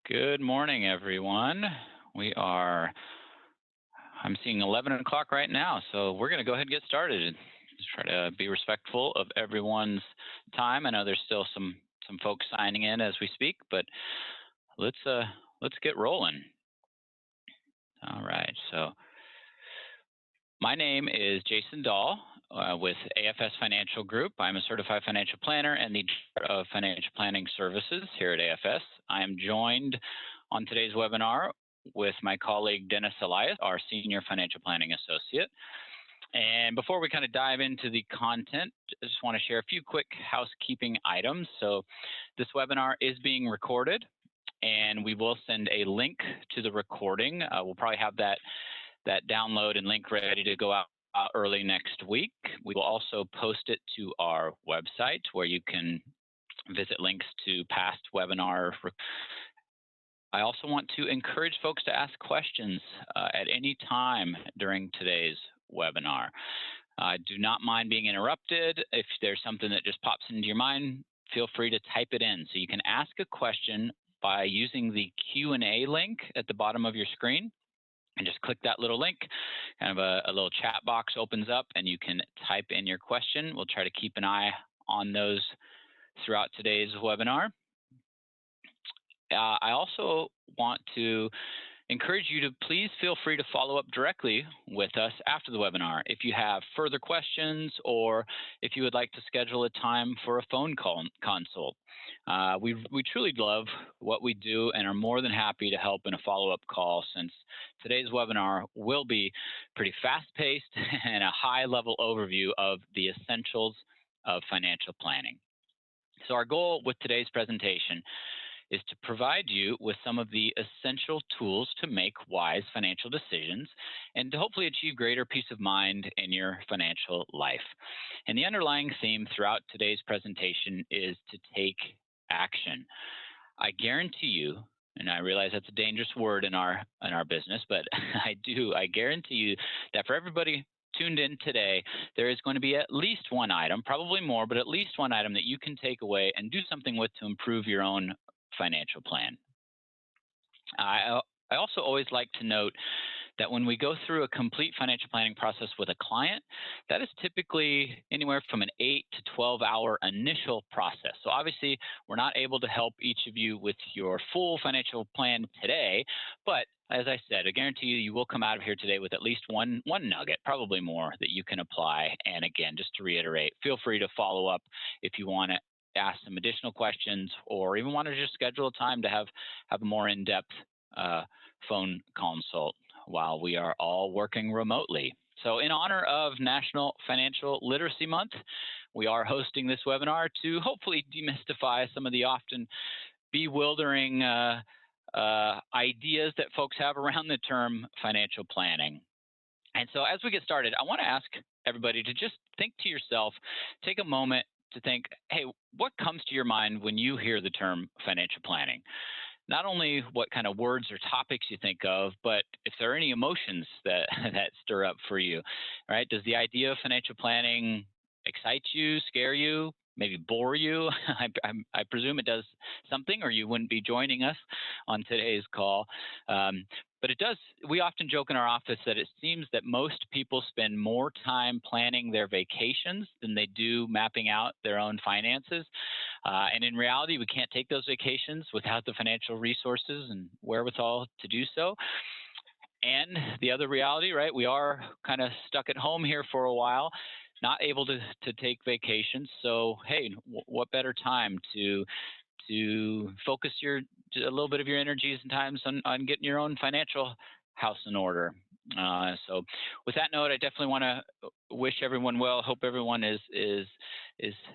Good morning, everyone. I'm seeing 11 o'clock right now, so we're going to go ahead and get started and just try to be respectful of everyone's time. I know there's still some folks signing in as we speak, but let's get rolling. All right, so my name is Jason Dahl with AFS Financial Group. I'm a certified financial planner and the Director of Financial Planning Services here at AFS. I am joined on today's webinar with my colleague Dennis Elias, our Senior Financial Planning Associate. And before we kind of dive into the content, I just want to share a few quick housekeeping items. So this webinar is being recorded, and we will send a link to the recording. We'll probably have that download and link ready to go out early next week. We will also post it to our website where you can visit links to past webinars. I also want to encourage folks to ask questions at any time during today's webinar. Do not mind being interrupted. If there's something that just pops into your mind, feel free to type it in. So you can ask a question by using the Q&A link at the bottom of your screen. And just click that little link, kind of a little chat box opens up, and you can type in your question. We'll try to keep an eye on those throughout today's webinar. I also want to encourage you to please feel free to follow up directly with us after the webinar if you have further questions or if you would like to schedule a time for a phone call consult. We truly love what we do and are more than happy to help in a follow-up call, since today's webinar will be pretty fast-paced and a high-level overview of the essentials of financial planning. So our goal with today's presentation is to provide you with some of the essential tools to make wise financial decisions and to hopefully achieve greater peace of mind in your financial life. And the underlying theme throughout today's presentation is to take action. I guarantee you, and I realize that's a dangerous word in our business, but I guarantee you that for everybody tuned in today, there is going to be at least one item, probably more, but at least one item that you can take away and do something with to improve your own financial plan. I also always like to note that when we go through a complete financial planning process with a client, that is typically anywhere from an 8 to 12-hour initial process. So obviously, we're not able to help each of you with your full financial plan today, but as I said, I guarantee you will come out of here today with at least one nugget, probably more, that you can apply. And again, just to reiterate, feel free to follow up if you want to ask some additional questions or even want to just schedule a time to have a more in-depth phone consult while we are all working remotely. So in honor of National Financial Literacy Month, we are hosting this webinar to hopefully demystify some of the often bewildering ideas that folks have around the term financial planning. And so as we get started, I want to ask everybody to just think to yourself, take a moment to think, hey, what comes to your mind when you hear the term financial planning? Not only what kind of words or topics you think of, but if there are any emotions that stir up for you, right? Does the idea of financial planning excite you, scare you, maybe bore you? I presume it does something, or you wouldn't be joining us on today's call. But it does. We often joke in our office that it seems that most people spend more time planning their vacations than they do mapping out their own finances. And in reality, we can't take those vacations without the financial resources and wherewithal to do so. And the other reality, right, we are kind of stuck at home here for a while, not able to take vacations. So, hey, what better time to focus a little bit of your energies and times on getting your own financial house in order. So with that note, I definitely want to wish everyone well. Hope everyone is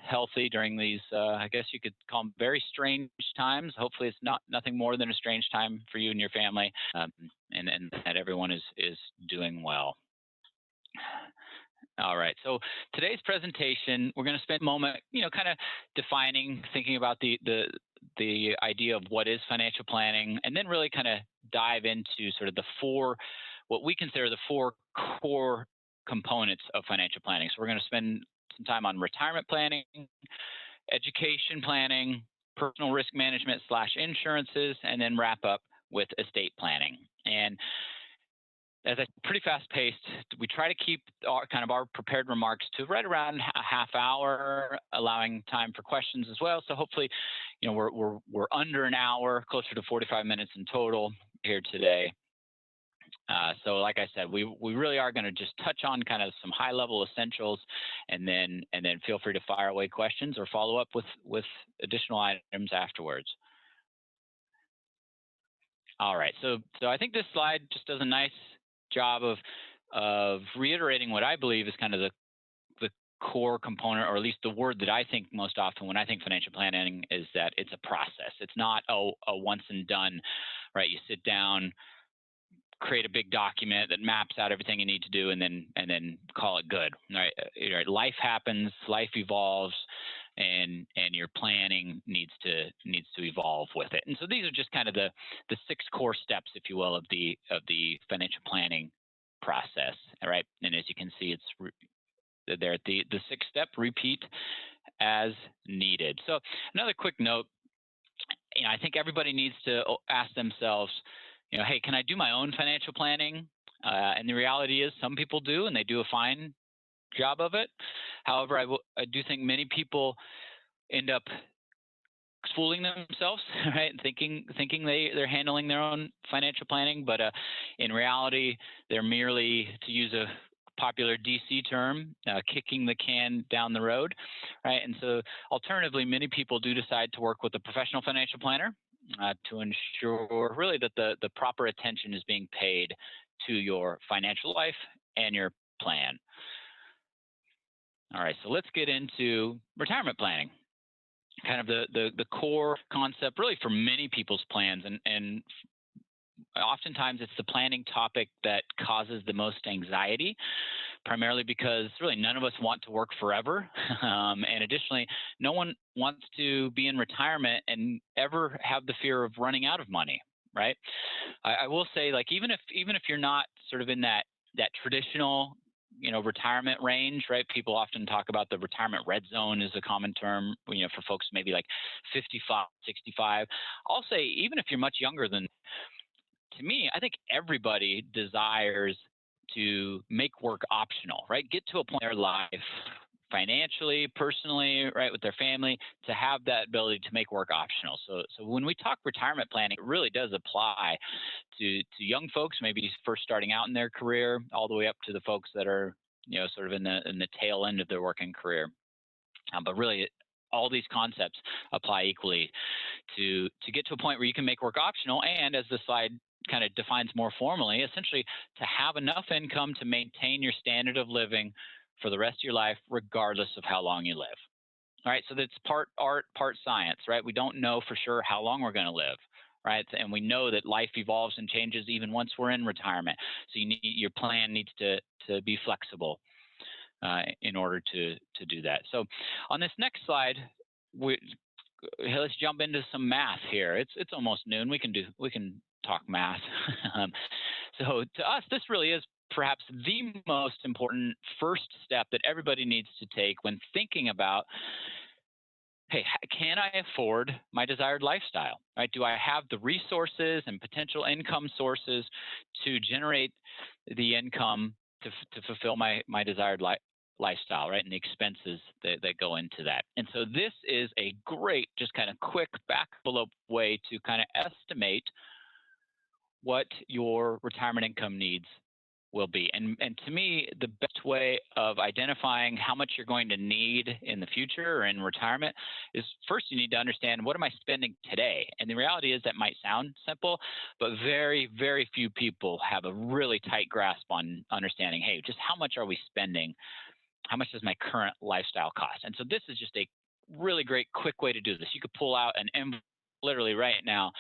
healthy during these, I guess you could call them very strange times. Hopefully it's nothing more than a strange time for you and your family, and that everyone is doing well. All right, so today's presentation, we're going to spend a moment, kind of defining, thinking about the idea of what is financial planning, and then really kind of dive into sort of what we consider the four core components of financial planning. So we're going to spend some time on retirement planning, education planning, personal risk management / insurances, and then wrap up with estate planning. And as I pretty fast paced, we try to keep our prepared remarks to right around a half hour, allowing time for questions as well. So hopefully, we're under an hour, closer to 45 minutes in total here today. So like I said, we really are going to just touch on kind of some high level essentials, and then feel free to fire away questions or follow up with additional items afterwards. All right, so I think this slide just does a nice job of reiterating what I believe is kind of the core component, or at least the word that I think most often when I think financial planning, is that it's a process. It's not a once and done, right? You sit down, create a big document that maps out everything you need to do, and then call it good, right? Life happens, life evolves, and your planning needs to evolve with it. And so these are just kind of the 6 core steps, if you will, of the financial planning process, right? And as you can see, it's there at the 6th step: repeat as needed. So another quick note, I think everybody needs to ask themselves, hey, can I do my own financial planning? And the reality is some people do, and they do a fine job of it. However, I do think many people end up fooling themselves, right? Thinking they're handling their own financial planning, but in reality, they're merely, to use a popular DC term, kicking the can down the road, right? And so alternatively, many people do decide to work with a professional financial planner to ensure really that the proper attention is being paid to your financial life and your plan. All right, so let's get into retirement planning. Kind of the core concept really for many people's plans, and oftentimes it's the planning topic that causes the most anxiety, primarily because really none of us want to work forever. And additionally, no one wants to be in retirement and ever have the fear of running out of money, right? I will say, like, even if you're not sort of in that traditional retirement range, right? People often talk about the retirement red zone is a common term, for folks maybe like 55, 65. I'll say even if you're much younger than, to me, I think everybody desires to make work optional, right? Get to a point in their life, financially, personally, right, with their family, to have that ability to make work optional. So when we talk retirement planning, it really does apply to young folks, maybe first starting out in their career, all the way up to the folks that are, sort of in the tail end of their working career. But really, all these concepts apply equally to get to a point where you can make work optional, and as the slide kind of defines more formally, essentially to have enough income to maintain your standard of living for the rest of your life, regardless of how long you live. All right, so that's part art, part science, right? We don't know for sure how long we're going to live, right? And we know that life evolves and changes even once we're in retirement. So your plan needs to be flexible in order to do that. So on this next slide, let's jump into some math here. It's almost noon. We can talk math. So to us, this really is perhaps the most important first step that everybody needs to take when thinking about, hey, can I afford my desired lifestyle? Right? Do I have the resources and potential income sources to generate the income to fulfill my desired lifestyle, right? And the expenses that go into that. And so this is a great, just kind of quick back envelope way to kind of estimate what your retirement income needs will be. And to me, the best way of identifying how much you're going to need in the future or in retirement is, first you need to understand, what am I spending today? And the reality is that might sound simple, but very, very few people have a really tight grasp on understanding, hey, just how much are we spending? How much does my current lifestyle cost? And so this is just a really great, quick way to do this. You could pull out an envelope literally right now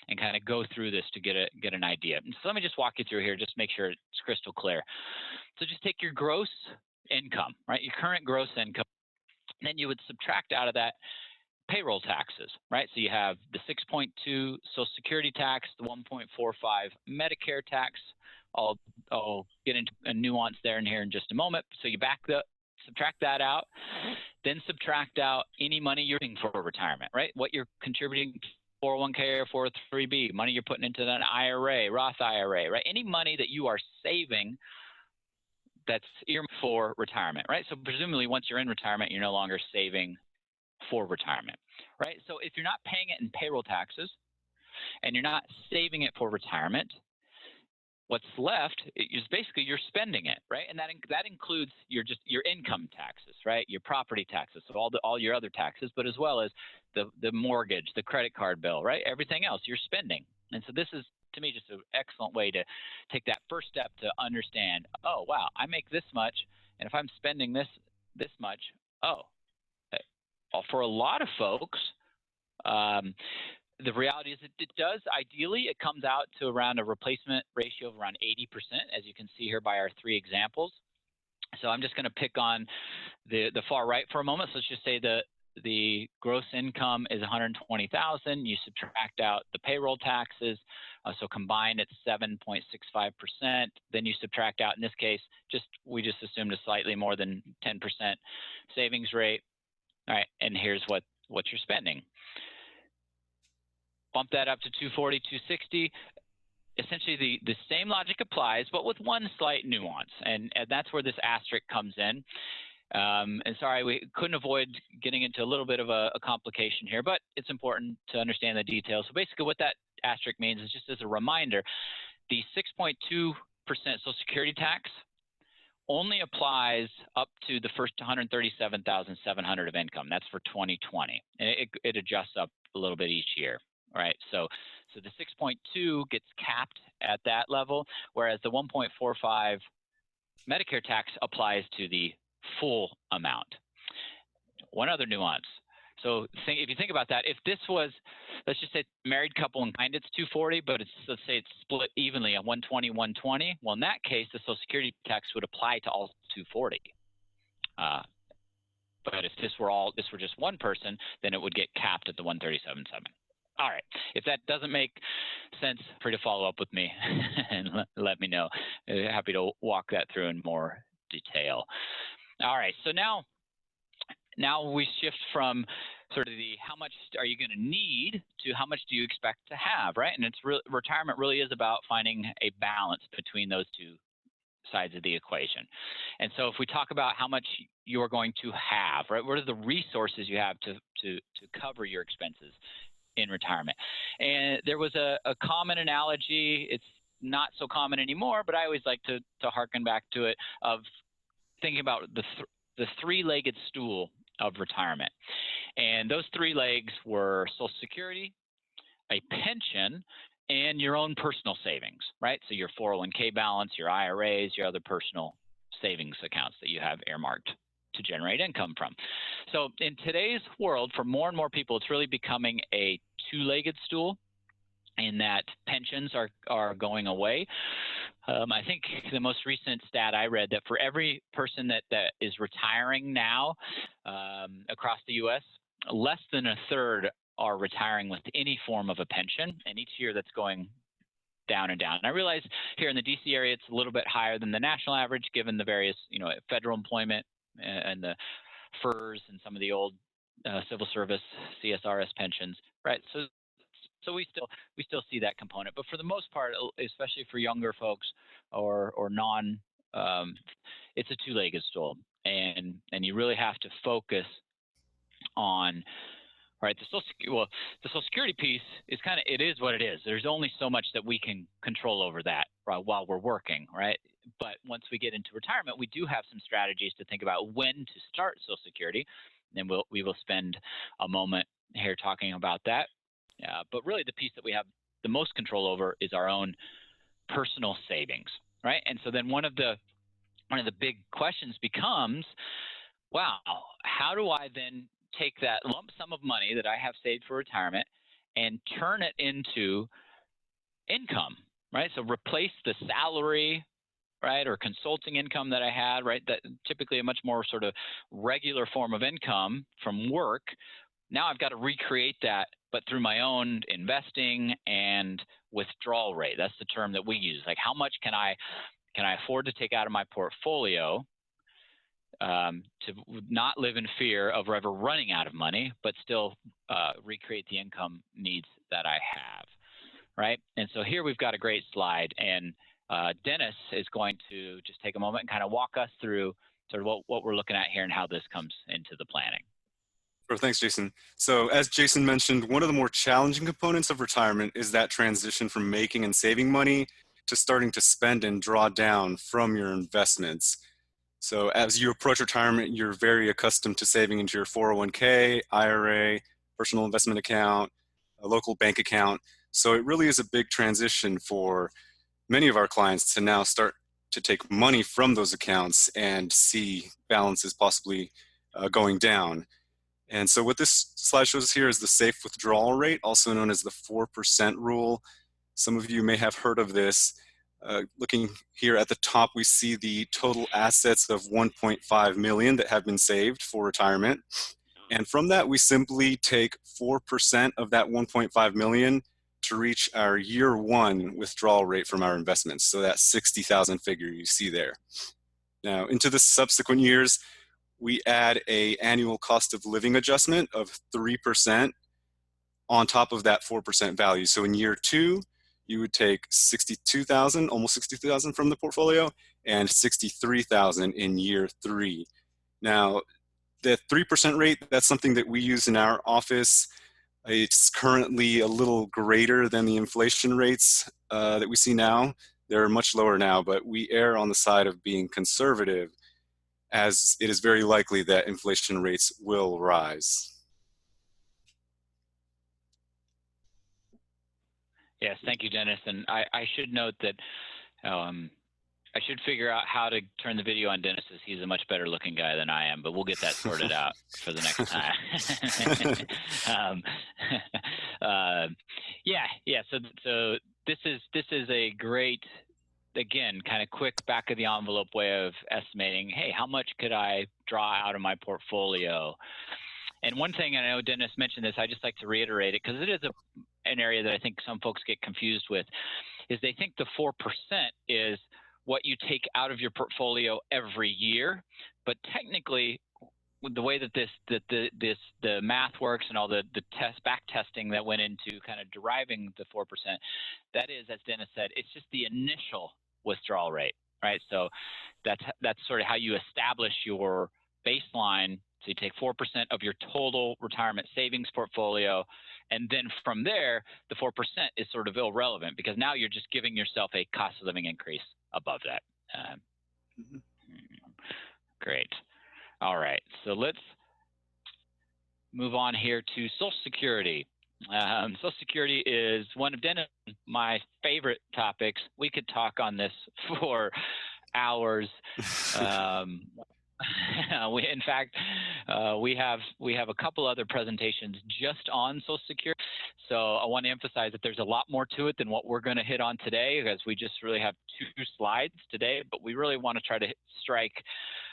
and kind of go through this to get an idea. And so let me just walk you through here, just make sure it's crystal clear. So just take your gross income, right? Your current gross income. And then you would subtract out of that payroll taxes, right? So you have the 6.2 Social Security tax, the 1.45 Medicare tax. I'll get into a nuance there and here in just a moment. So you subtract that out, then subtract out any money you're paying for retirement, right? What you're contributing to 401k or 403b, money you're putting into an IRA, Roth IRA, right? Any money that you are saving that's earmarked for retirement, right? So presumably once you're in retirement, you're no longer saving for retirement, right? So if you're not paying it in payroll taxes and you're not saving it for retirement, what's left is basically you're spending it, right? And that includes your income taxes, right? Your property taxes, so all your other taxes, but as well as the mortgage, the credit card bill, right? Everything else you're spending. And so this is, to me, just an excellent way to take that first step to understand, oh, wow, I make this much, and if I'm spending this much, for a lot of folks, the reality is it does, ideally, it comes out to around a replacement ratio of around 80%, as you can see here by our 3 examples. So I'm just going to pick on the far right for a moment. So let's just say the gross income is $120,000. You subtract out the payroll taxes, so combined it's 7.65%. Then you subtract out, in this case, we just assumed a slightly more than 10% savings rate. All right, and here's what you're spending. Bump that up to 240, 260. Essentially, the same logic applies, but with one slight nuance, and that's where this asterisk comes in. And sorry, we couldn't avoid getting into a little bit of a complication here, but it's important to understand the details. So basically what that asterisk means is, just as a reminder, the 6.2% Social Security tax only applies up to the first $137,700 of income. That's for 2020, and it adjusts up a little bit each year. Right, so the 6.2 gets capped at that level, whereas the 1.45 Medicare tax applies to the full amount. One other nuance. So if you think about that, if this was, let's just say, married couple in kind, it's 240, but let's say it's split evenly at 120, 120. Well, in that case, the Social Security tax would apply to all 240. But if this were just one person, then it would get capped at the 137.7. All right. If that doesn't make sense, free to follow up with me and let me know. Happy to walk that through in more detail. All right. So now we shift from sort of the how much are you going to need to how much do you expect to have, right? And retirement really is about finding a balance between those two sides of the equation. And so if we talk about how much you're going to have, right, what are the resources you have to cover your expenses in retirement? And there was a common analogy. It's not so common anymore, but I always like to harken back to it, of thinking about the three-legged stool of retirement. And those 3 legs were Social Security, a pension, and your own personal savings, right? So your 401k balance, your IRAs, your other personal savings accounts that you have earmarked to generate income from. So in today's world, for more and more people, it's really becoming a 2-legged stool, in that pensions are going away. I think the most recent stat I read, that for every person that is retiring now across the U.S., less than a third are retiring with any form of a pension, and each year that's going down and down. And I realize here in the DC area, it's a little bit higher than the national average, given the various, federal employment and the FERS and some of the old civil service CSRS pensions, right? So we still see that component, but for the most part, especially for younger folks or non, it's a 2-legged stool, and you really have to focus on. Right, the Social Security piece is it is what it is. There's only so much that we can control over that while we're working, right? But once we get into retirement, we do have some strategies to think about when to start Social Security, and we will spend a moment here talking about that. But really, the piece that we have the most control over is our own personal savings, right? And so then one of the big questions becomes, wow, how do I then take that lump sum of money that I have saved for retirement and turn it into income, right? So replace the salary, right, or consulting income that I had, right, that typically a much more sort of regular form of income from work. Now I've got to recreate that, but through my own investing and withdrawal rate. That's the term that we use. Like, how much can I afford to take out of my portfolio to not live in fear of ever running out of money, but still recreate the income needs that I have, right? And so here we've got a great slide, and Dennis is going to just take a moment and kind of walk us through sort of what we're looking at here and how this comes into the planning. Sure, thanks, Jason. So as Jason mentioned, one of the more challenging components of retirement is that transition from making and saving money to starting to spend and draw down from your investments. So as you approach retirement, you're very accustomed to saving into your 401k, IRA, personal investment account, a local bank account. So it really is a big transition for many of our clients to now start to take money from those accounts and see balances possibly going down. And so what this slide shows here is the safe withdrawal rate, also known as the 4% rule. Some of you may have heard of this. Looking here at the top, we see the total assets of 1.5 million that have been saved for retirement. And from that, we simply take 4% of that 1.5 million to reach our year one withdrawal rate from our investments. So that 60,000 figure you see there. Now, into the subsequent years, we add an annual cost of living adjustment of 3% on top of that 4% value. So in year two, you would take 62,000, almost 60,000 from the portfolio, and 63,000 in year three. Now, the 3% rate, that's something that we use in our office. It's currently a little greater than the inflation rates that we see now. They're much lower now, but we err on the side of being conservative, as it is very likely that inflation rates will rise. Yes, thank you, Dennis. And I should note that I should figure out how to turn the video on Dennis, as he's a much better looking guy than I am, but we'll get that sorted out for the next time. Yeah. So this is a great, again, kind of quick back of the envelope way of estimating, hey, how much could I draw out of my portfolio? And one thing, and I know Dennis mentioned this, I just like to reiterate it because it is an area that I think some folks get confused with, is they think the 4% is what you take out of your portfolio every year. But technically, the way that the math works and all the back testing that went into kind of deriving the 4%, that is, as Dennis said, it's just the initial withdrawal rate, right? So that's sort of how you establish your baseline. So you take 4% of your total retirement savings portfolio, and then from there, the 4% is sort of irrelevant because now you're just giving yourself a cost of living increase above that. Great. All right, so let's move on here to Social Security. Social Security is one of Dennis and my favorite topics. We could talk on this for hours. In fact, we have a couple other presentations just on Social Security. So I want to emphasize that there's a lot more to it than what we're going to hit on today, because we just really have 2 slides today. But we really want to try to strike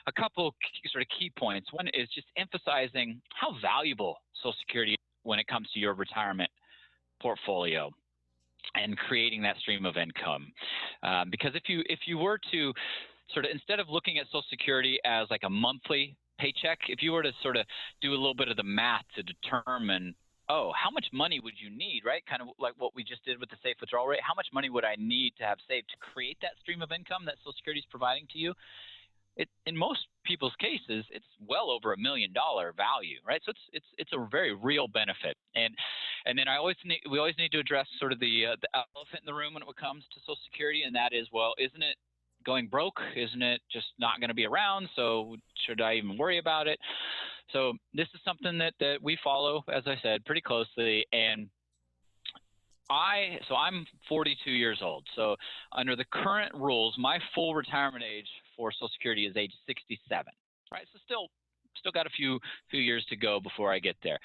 a couple sort of key points. One is just emphasizing how valuable Social Security is when it comes to your retirement portfolio and creating that stream of income. Because if you were to sort of, instead of looking at Social Security as like a monthly paycheck, if you were to sort of do a little bit of the math to determine, oh, how much money would you need, right? Kind of like what we just did with the safe withdrawal rate. How much money would I need to have saved to create that stream of income that Social Security is providing to you? In most people's cases, it's well over $1 million value, right? So it's a very real benefit. And then we always need to address sort of the elephant in the room when it comes to Social Security, and that is, well, isn't it going broke? Isn't it just not going to be around? So should I even worry about it? So this is something that we follow, as I said, pretty closely. And I'm 42 years old. So under the current rules, my full retirement age for Social Security is age 67, right? So still got a few years to go before I get there.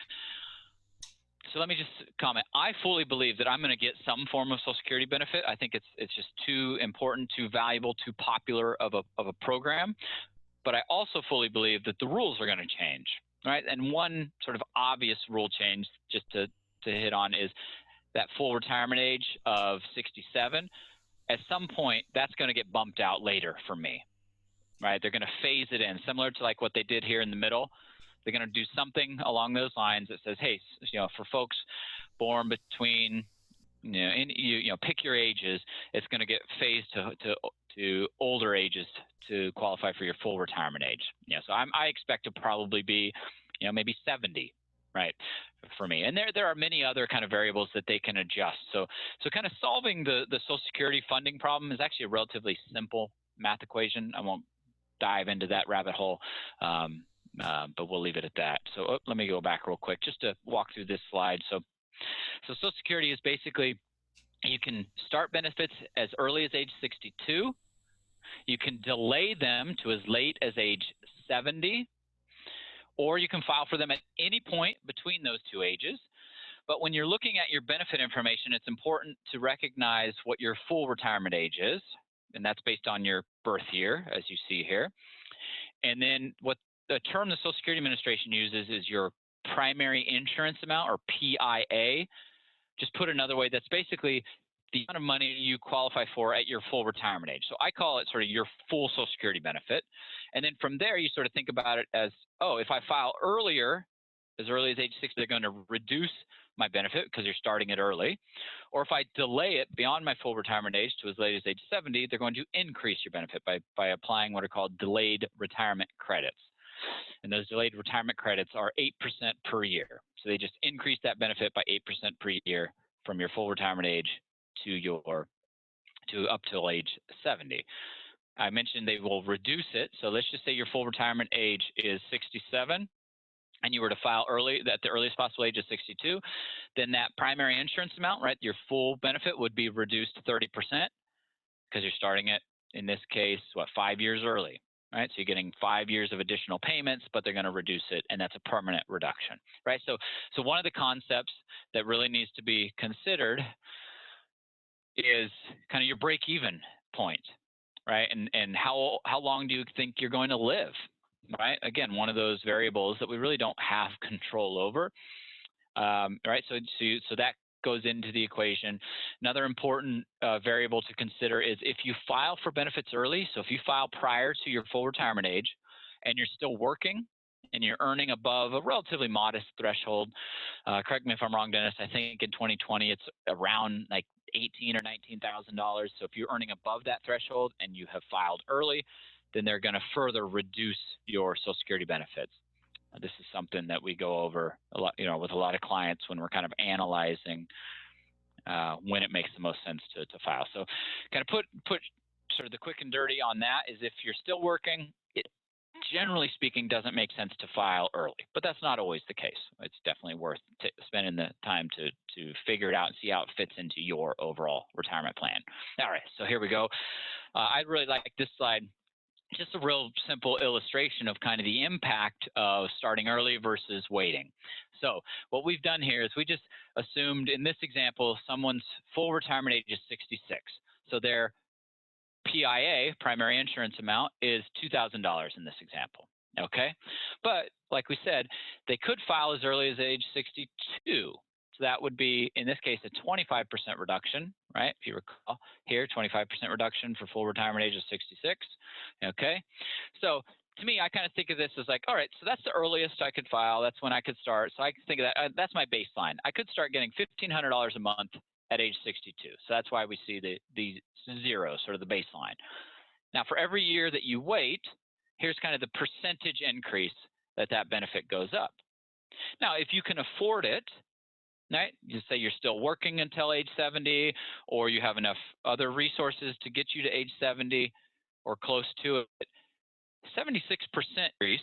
So let me just comment. I fully believe that I'm going to get some form of Social Security benefit. I think it's just too important, too valuable, too popular of a program. But I also fully believe that the rules are going to change, right? And one sort of obvious rule change, just to hit on, is that full retirement age of 67. At some point, that's going to get bumped out later for me. right? They're going to phase it in, similar to like what they did here in the middle. They're going to do something along those lines that says, hey, for folks born between, pick your ages, it's going to get phased to older ages to qualify for your full retirement age. So I expect to probably be, maybe 70, right, for me. And there are many other kind of variables that they can adjust. So kind of solving the Social Security funding problem is actually a relatively simple math equation. I won't dive into that rabbit hole, but we'll leave it at that. So let me go back real quick just to walk through this slide. So Social Security is basically, you can start benefits as early as age 62. You can delay them to as late as age 70, or you can file for them at any point between those two ages. But when you're looking at your benefit information, it's important to recognize what your full retirement age is, and that's based on your birth year, as you see here. And then what the term the Social Security Administration uses is your primary insurance amount, or PIA. Just put another way, that's basically the amount of money you qualify for at your full retirement age. So I call it sort of your full Social Security benefit. And then from there, you sort of think about it as, oh, if I file earlier, as early as age 60, they're going to reduce my benefit because you're starting it early. Or if I delay it beyond my full retirement age to as late as age 70, they're going to increase your benefit by applying what are called delayed retirement credits. And those delayed retirement credits are 8% per year. So they just increase that benefit by 8% per year from your full retirement age to up till age 70. I mentioned they will reduce it. So let's just say your full retirement age is 67 and you were to file early at the earliest possible age of 62, then that primary insurance amount, right, your full benefit would be reduced to 30% because you're starting it, in this case, 5 years early. Right, so you're getting 5 years of additional payments, but they're going to reduce it, and that's a permanent reduction. Right, so one of the concepts that really needs to be considered is kind of your break-even point, right? And how long do you think you're going to live? Right, again, one of those variables that we really don't have control over. Right, so that goes into the equation. Another important variable to consider is if you file for benefits early, so if you file prior to your full retirement age and you're still working and you're earning above a relatively modest threshold, correct me if I'm wrong, Dennis, I think in 2020 it's around like $18,000 or $19,000. So if you're earning above that threshold and you have filed early, then they're going to further reduce your Social Security benefits. This is something that we go over a lot, with a lot of clients when we're kind of analyzing when it makes the most sense to file. So kind of put sort of the quick and dirty on that is if you're still working, it generally speaking doesn't make sense to file early, but that's not always the case. It's definitely worth spending the time to figure it out and see how it fits into your overall retirement plan. All right, so here we go. I really like this slide. Just a real simple illustration of kind of the impact of starting early versus waiting. So what we've done here is we just assumed in this example, someone's full retirement age is 66. So their PIA, primary insurance amount, is $2,000 in this example. Okay, but like we said, they could file as early as age 62. So that would be, in this case, a 25% reduction, right? If you recall here, 25% reduction for full retirement age of 66. Okay, so to me, I kind of think of this as like, all right, so that's the earliest I could file. That's when I could start. So I can think of that. That's my baseline. I could start getting $1,500 a month at age 62. So that's why we see the zero, sort of the baseline. Now, for every year that you wait, here's kind of the percentage increase that benefit goes up. Now, if you can afford it, right? You say you're still working until age 70, or you have enough other resources to get you to age 70 or close to it. 76% increase,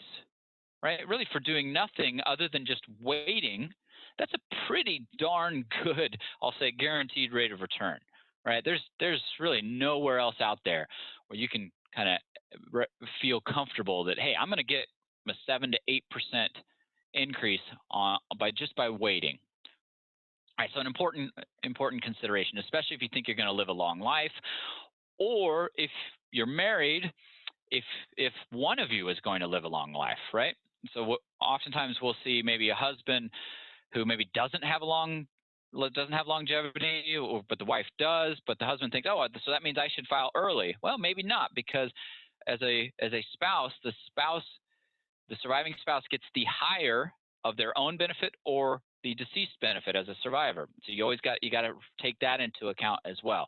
right? Really for doing nothing other than just waiting. That's a pretty darn good, I'll say, guaranteed rate of return, right? There's really nowhere else out there where you can kind of feel comfortable that, hey, I'm going to get a 7 to 8% increase by waiting. All right, so an important consideration, especially if you think you're going to live a long life, or if you're married, if one of you is going to live a long life, right? So oftentimes we'll see maybe a husband who maybe doesn't have longevity, but the wife does, but the husband thinks, oh, so that means I should file early. Well, maybe not, because as a spouse, the surviving spouse gets the higher of their own benefit or the deceased benefit as a survivor. So you got to take that into account as well.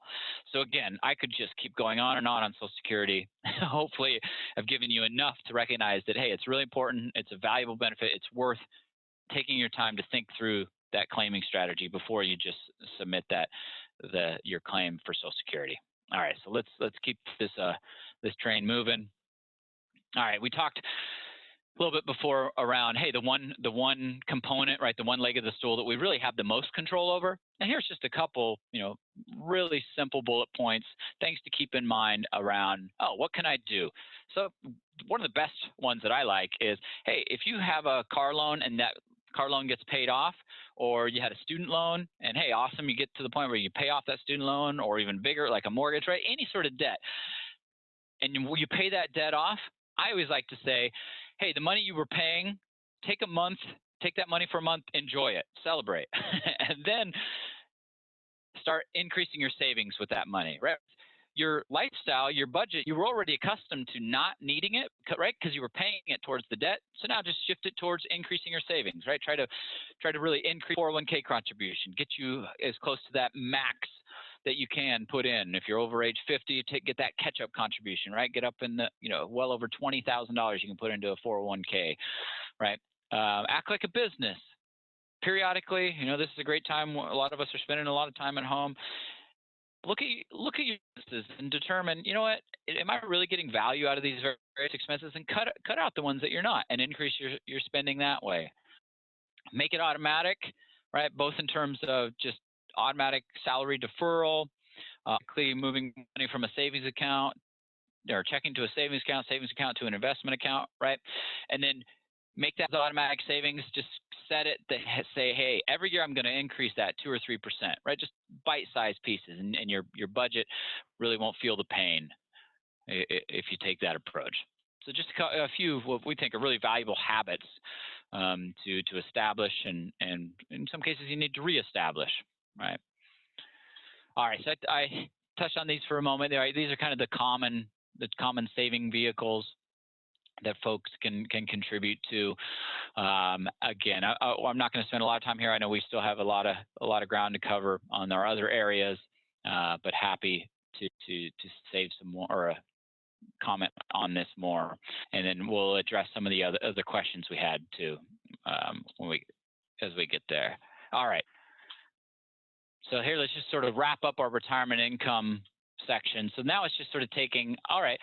So again, I could just keep going on Social Security. Hopefully I've given you enough to recognize that, hey, it's really important. It's a valuable benefit. It's worth taking your time to think through that claiming strategy before you just submit your claim for Social Security. All right, so let's keep this train moving. All right, we talked a little bit before around, hey, the one component, right, the one leg of the stool that we really have the most control over. And here's just a couple, really simple bullet points, things to keep in mind around, what can I do? So one of the best ones that I like is, hey, if you have a car loan and that car loan gets paid off, or you had a student loan and, hey, awesome, you get to the point where you pay off that student loan, or even bigger, like a mortgage, right, any sort of debt, and you pay that debt off, I always like to say, hey, the money you were paying, take that money for a month, enjoy it, celebrate, and then start increasing your savings with that money, right? Your lifestyle, your budget, you were already accustomed to not needing it, right? Because you were paying it towards the debt. So now just shift it towards increasing your savings, right? Try to really increase 401k contribution, get you as close to that max that you can put in. If you're over age 50, get that catch-up contribution, right? Get up in the, well over $20,000 you can put into a 401k, right? Act like a business. Periodically, this is a great time. A lot of us are spending a lot of time at home. Look at your expenses and determine, what, am I really getting value out of these various expenses, and cut out the ones that you're not, and increase your spending that way. Make it automatic, right? Both in terms of just automatic salary deferral, moving money from a savings account or checking to a savings account to an investment account, right? And then make that automatic savings. Just set it to say, hey, every year I'm going to increase that 2 or 3%, right? Just bite-sized pieces, and your budget really won't feel the pain if you take that approach. So just a few what we think are really valuable habits to establish, and in some cases you need to reestablish, right? All right, so I touched on these for a moment. These are kind of the common saving vehicles that folks can contribute to. Again, I'm not going to spend a lot of time here. I know we still have a lot of ground to cover on our other areas, but happy to save some more or comment on this more, and then we'll address some of the other questions we had too as we get there. All right. So here, let's just sort of wrap up our retirement income section. So now it's just sort of taking, all right,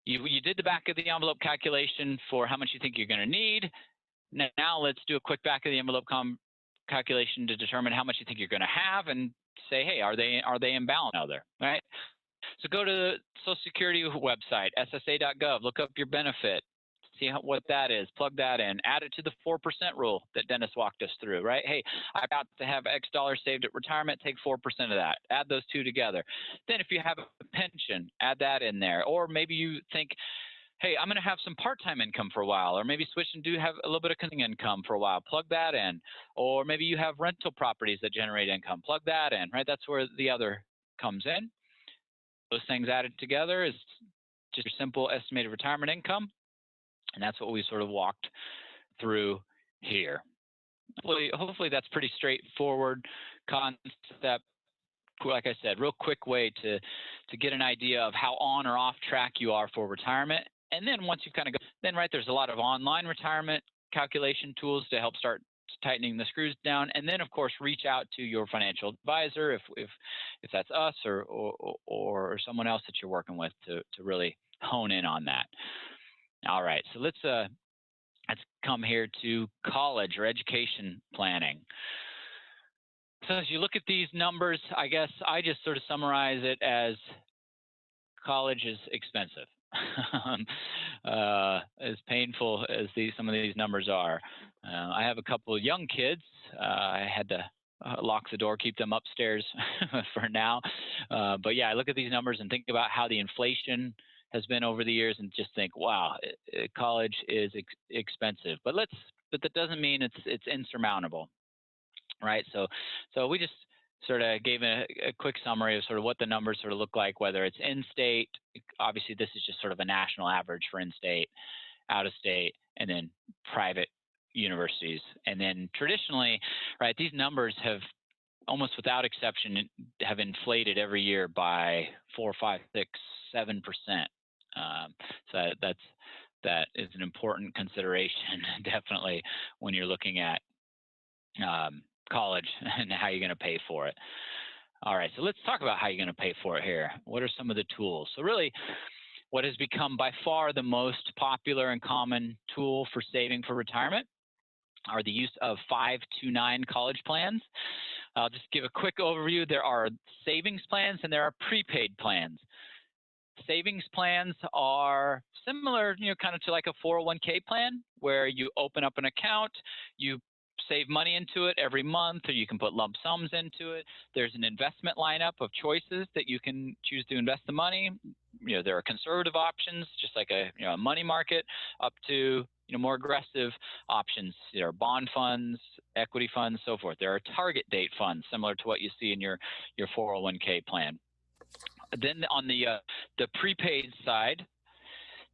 you did the back of the envelope calculation for how much you think you're going to need. Now let's do a quick back of the envelope calculation to determine how much you think you're going to have, and say, hey, are they in balance now there, right? So go to the Social Security website, ssa.gov, look up your benefit, see what that is, plug that in, add it to the 4% rule that Dennis walked us through, right? Hey, I'm about to have X dollars saved at retirement, take 4% of that, add those two together. Then if you have a pension, add that in there. Or maybe you think, hey, I'm going to have some part-time income for a while, or maybe switch and do have a little bit of income for a while, plug that in. Or maybe you have rental properties that generate income, plug that in, right? That's where the other comes in. Those things added together is just a simple estimated retirement income, and that's what we sort of walked through here. Hopefully that's pretty straightforward concept. Like I said, real quick way to get an idea of how on or off track you are for retirement. And then once you kind of go, then there's a lot of online retirement calculation tools to help start tightening the screws down. And then of course reach out to your financial advisor if that's us or someone else that you're working with to really hone in on that. All right, so let's come here to college or education planning. So as you look at these numbers, I guess I just sort of summarize it as college is expensive. As painful as some of these numbers are. I have a couple of young kids. I had to lock the door, keep them upstairs for now. But yeah, I look at these numbers and think about how the inflation has been over the years, and just think, wow, college is expensive. But that doesn't mean it's insurmountable, right? So we just sort of gave a quick summary of sort of what the numbers sort of look like, whether it's in-state. Obviously, this is just sort of a national average for in-state, out-of-state, and then private universities. And then traditionally, right, these numbers have almost without exception have inflated every year by 4, 5, 6, 7%. So that is an important consideration, definitely, when you're looking at college and how you're going to pay for it. All right, so let's talk about how you're going to pay for it here. What are some of the tools? So really, what has become by far the most popular and common tool for saving for retirement are the use of 529 college plans. I'll just give a quick overview. There are savings plans and there are prepaid plans. Savings plans are similar, kind of to like a 401k plan, where you open up an account, you save money into it every month, or you can put lump sums into it. There's an investment lineup of choices that you can choose to invest the money. There are conservative options, just like a money market, up to more aggressive options. There are bond funds, equity funds, so forth. There are target date funds, similar to what you see in your 401k plan. Then on the prepaid side,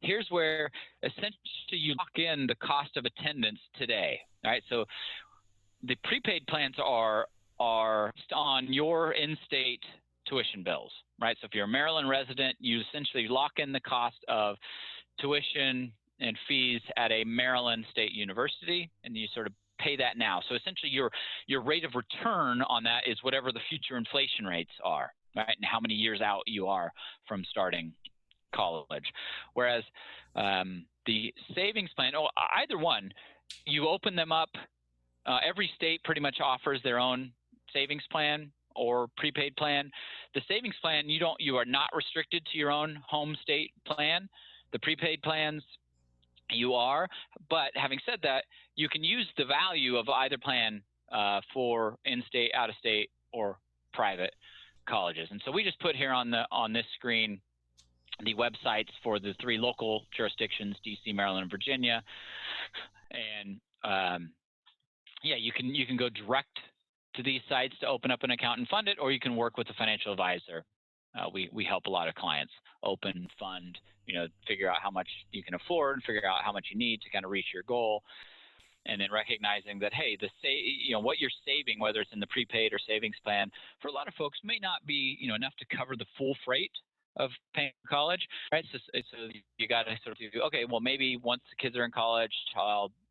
here's where essentially you lock in the cost of attendance today. All right, so the prepaid plans are on your in-state tuition bills, right? So if you're a Maryland resident, you essentially lock in the cost of tuition and fees at a Maryland State University, and you sort of pay that now. So essentially your rate of return on that is whatever the future inflation rates are, right? And how many years out you are from starting college. Whereas the savings plan, either one, you open them up. Every state pretty much offers their own savings plan or prepaid plan. The savings plan, you are not restricted to your own home state plan. The prepaid plans, you are. But having said that, you can use the value of either plan for in-state, out-of-state, or private colleges. And so we just put here on this screen the websites for the 3 local jurisdictions, DC, Maryland, and Virginia. And you can go direct to these sites to open up an account and fund it, or you can work with a financial advisor. We help a lot of clients open, fund, figure out how much you can afford, figure out how much you need to kind of reach your goal. And then recognizing that, hey, what you're saving, whether it's in the prepaid or savings plan, for a lot of folks may not be, enough to cover the full freight of paying for college, right? So you got to sort of, okay, well, maybe once the kids are in college,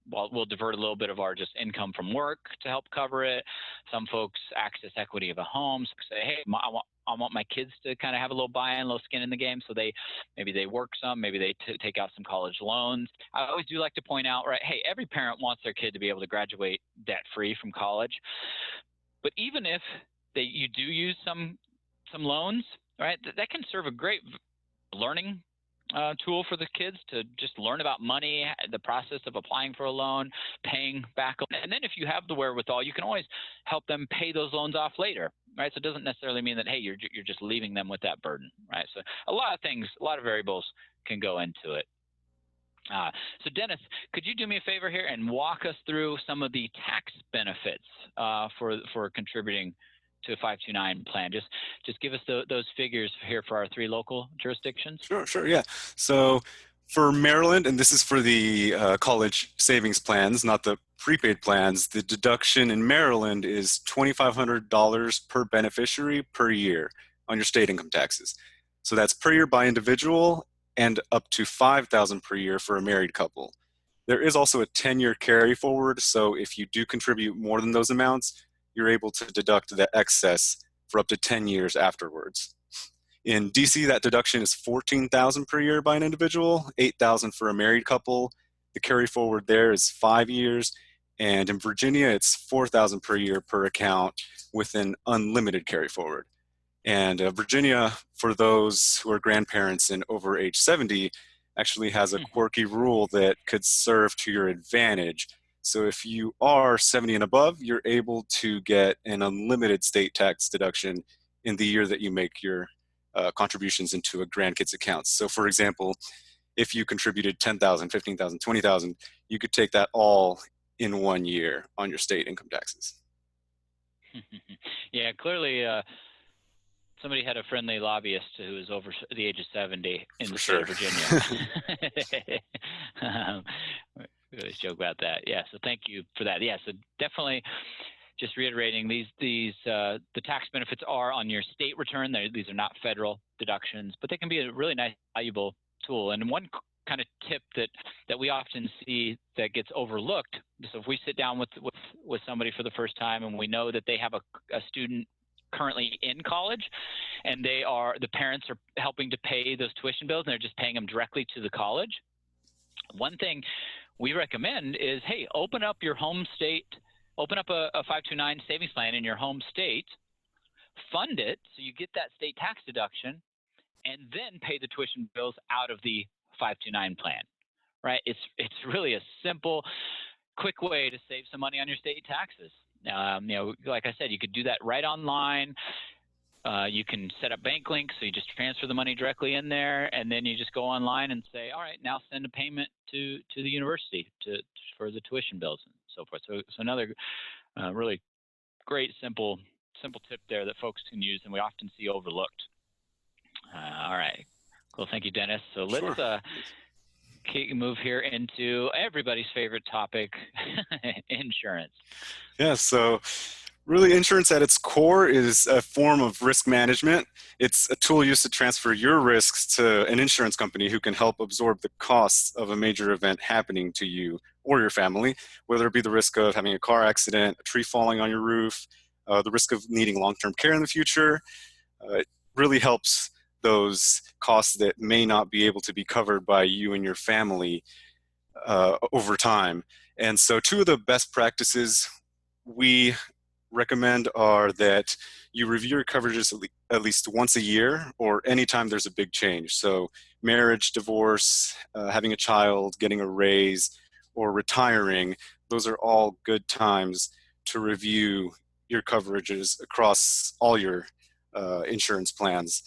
we'll divert a little bit of our just income from work to help cover it. Some folks access equity of a home, so say, hey, I want my kids to kind of have a little buy-in, a little skin in the game, so maybe they work some, maybe they take out some college loans. I always do like to point out, right, hey, every parent wants their kid to be able to graduate debt-free from college. But even if you do use some loans, right, that can serve a great learning tool for the kids to just learn about money, the process of applying for a loan, paying back. And then if you have the wherewithal, you can always help them pay those loans off later, right? So it doesn't necessarily mean that, hey, you're just leaving them with that burden, right? So a lot of variables can go into it. So Dennis, could you do me a favor here and walk us through some of the tax benefits for contributing to a 529 plan? Just give us those figures here for our 3 local jurisdictions. Sure, yeah. So for Maryland, and this is for the college savings plans, not the prepaid plans, the deduction in Maryland is $2,500 per beneficiary per year on your state income taxes. So that's per year by individual and up to $5,000 per year for a married couple. There is also a 10-year carry forward, so if you do contribute more than those amounts, you're able to deduct the excess for up to 10 years afterwards. In DC, that deduction is $14,000 per year by an individual, $8,000 for a married couple. The carry forward there is 5 years. And in Virginia, it's $4,000 per year per account with an unlimited carry forward. And Virginia, for those who are grandparents and over age 70, actually has a quirky rule that could serve to your advantage. So if you are 70 and above, you're able to get an unlimited state tax deduction in the year that you make your contributions into a grandkid's account. So for example, if you contributed $10,000, $15,000, $20,000, you could take that all in 1 year on your state income taxes. Yeah, clearly somebody had a friendly lobbyist who was over the age of 70 in For the state sure. of Virginia. We always joke about that. Yeah, so thank you for that. Yeah, so definitely just reiterating, the tax benefits are on your state return. These are not federal deductions, but they can be a really nice, valuable tool. And one kind of tip that we often see that gets overlooked. So if we sit down with somebody for the first time and we know that they have a student currently in college and the parents are helping to pay those tuition bills and they're just paying them directly to the college, one thing we recommend is, hey, open up your home state, open up a 529 savings plan in your home state, fund it so you get that state tax deduction, and then pay the tuition bills out of the 529 plan, right? It's really a simple, quick way to save some money on your state taxes. Like I said, you could do that right online. You can set up bank links, so you just transfer the money directly in there, and then you just go online and say, all right, now send a payment to the university for the tuition bills and so forth. So another really great simple tip there that folks can use and we often see overlooked. All right, cool. Thank you, Dennis. So let's Sure. move here into everybody's favorite topic, insurance. Yeah, so really insurance at its core is a form of risk management. It's a tool used to transfer your risks to an insurance company who can help absorb the costs of a major event happening to you or your family, whether it be the risk of having a car accident, a tree falling on your roof, the risk of needing long-term care in the future. It really helps those costs that may not be able to be covered by you and your family over time. And so two of the best practices we recommend are that you review your coverages at least once a year or anytime there's a big change. So marriage, divorce, having a child, getting a raise, or retiring, those are all good times to review your coverages across all your insurance plans.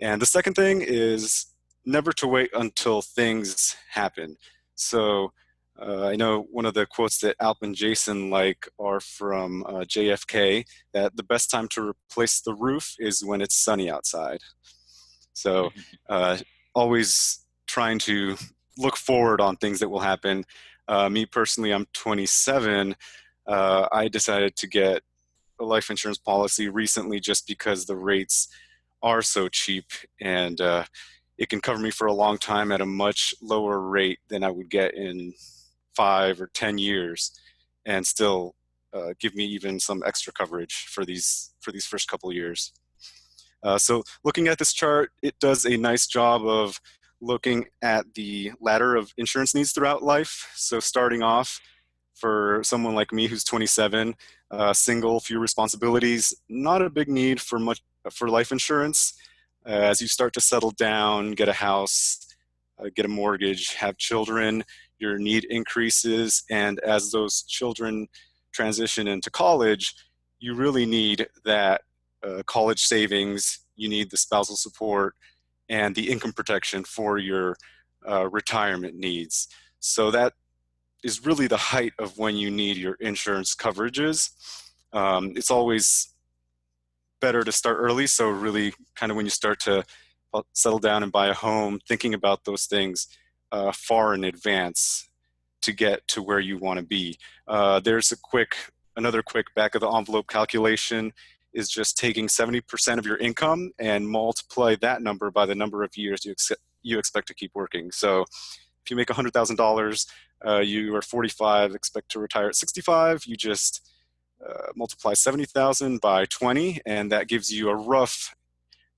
And the second thing is never to wait until things happen. So I know one of the quotes that Alp and Jason like are from JFK, that the best time to replace the roof is when it's sunny outside. So always trying to look forward on things that will happen. Me personally, I'm 27. I decided to get a life insurance policy recently just because the rates are so cheap and it can cover me for a long time at a much lower rate than I would get in 5 or 10 years and still give me even some extra coverage for these first couple of years. So looking at this chart, it does a nice job of looking at the ladder of insurance needs throughout life. So starting off, for someone like me who's 27, single, few responsibilities, not a big need for life insurance. As you start to settle down, get a house, get a mortgage, have children, your need increases, and as those children transition into college, you really need that college savings, you need the spousal support, and the income protection for your retirement needs. So that is really the height of when you need your insurance coverages. It's always better to start early. So really kind of when you start to settle down and buy a home, thinking about those things far in advance to get to where you want to be. There's another quick back of the envelope calculation is just taking 70% of your income and multiply that number by the number of years you expect to keep working. So if you make $100,000, you are 45, expect to retire at 65, you just multiply 70,000 by 20, and that gives you a rough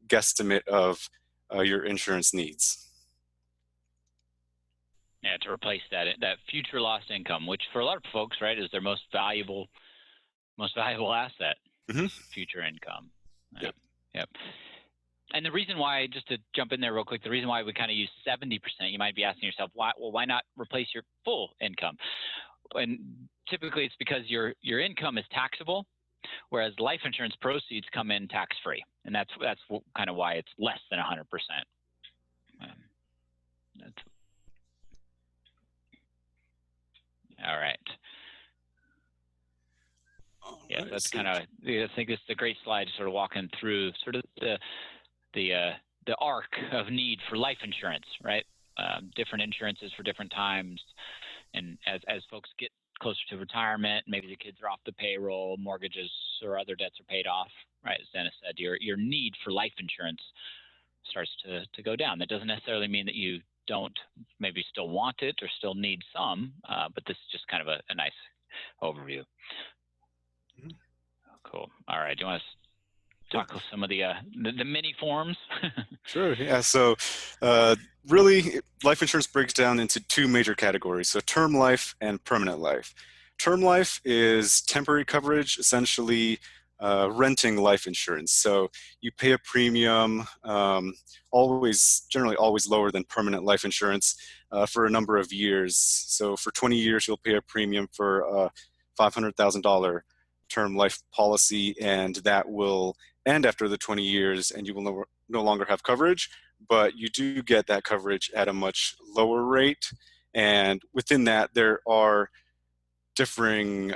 guesstimate of your insurance needs. Yeah, to replace that future lost income, which for a lot of folks, right, is their most valuable asset, future income. Yep. And the reason why, just to jump in there real quick, the reason why we kind of use 70%, you might be asking yourself, why not replace your full income? And typically it's because your income is taxable, whereas life insurance proceeds come in tax-free, and that's kind of why it's less than 100%. All right. All Yeah, so right, that's sweet. kind of, I think it's a great slide to sort of walking through sort of the arc of need for life insurance, right? Different insurances for different times, and as folks get closer to retirement, maybe the kids are off the payroll, mortgages or other debts are paid off, right? As Dennis said, your need for life insurance starts to go down. That doesn't necessarily mean that you don't maybe still want it or still need some, but this is just kind of a nice overview. Mhm. Cool. All right. Do you want to talk with some of the mini forms? Sure. Yeah. So, really, life insurance breaks down into two major categories: so term life and permanent life. Term life is temporary coverage, essentially renting life insurance. So you pay a premium, generally always lower than permanent life insurance, for a number of years. So for 20 years, you'll pay a premium for a $500,000 term life policy, and that will end after the 20 years, and you will no longer have coverage, but you do get that coverage at a much lower rate. And within that, there are differing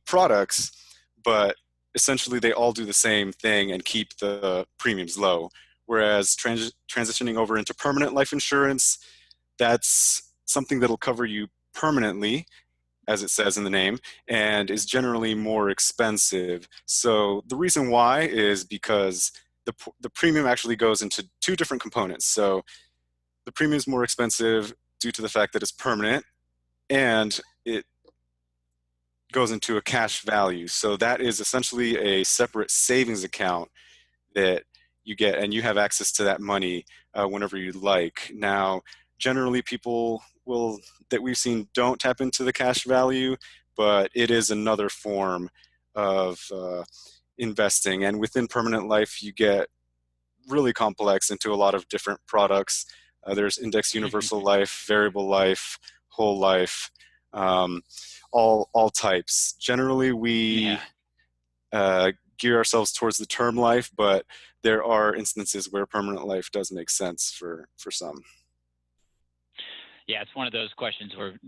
products, but essentially they all do the same thing and keep the premiums low. Whereas transitioning over into permanent life insurance, that's something that'll cover you permanently, as it says in the name, and is generally more expensive. So the reason why is because the premium actually goes into two different components. So the premium is more expensive due to the fact that it's permanent, and it goes into a cash value. So that is essentially a separate savings account that you get, and you have access to that money whenever you like. Now, generally, people will that we've seen don't tap into the cash value, but it is another form of investing. And within permanent life, you get really complex into a lot of different products. There's index universal life, variable life, whole life, um, all types. Generally, we gear ourselves towards the term life, but there are instances where permanent life does make sense for some. Yeah, it's one of those questions where,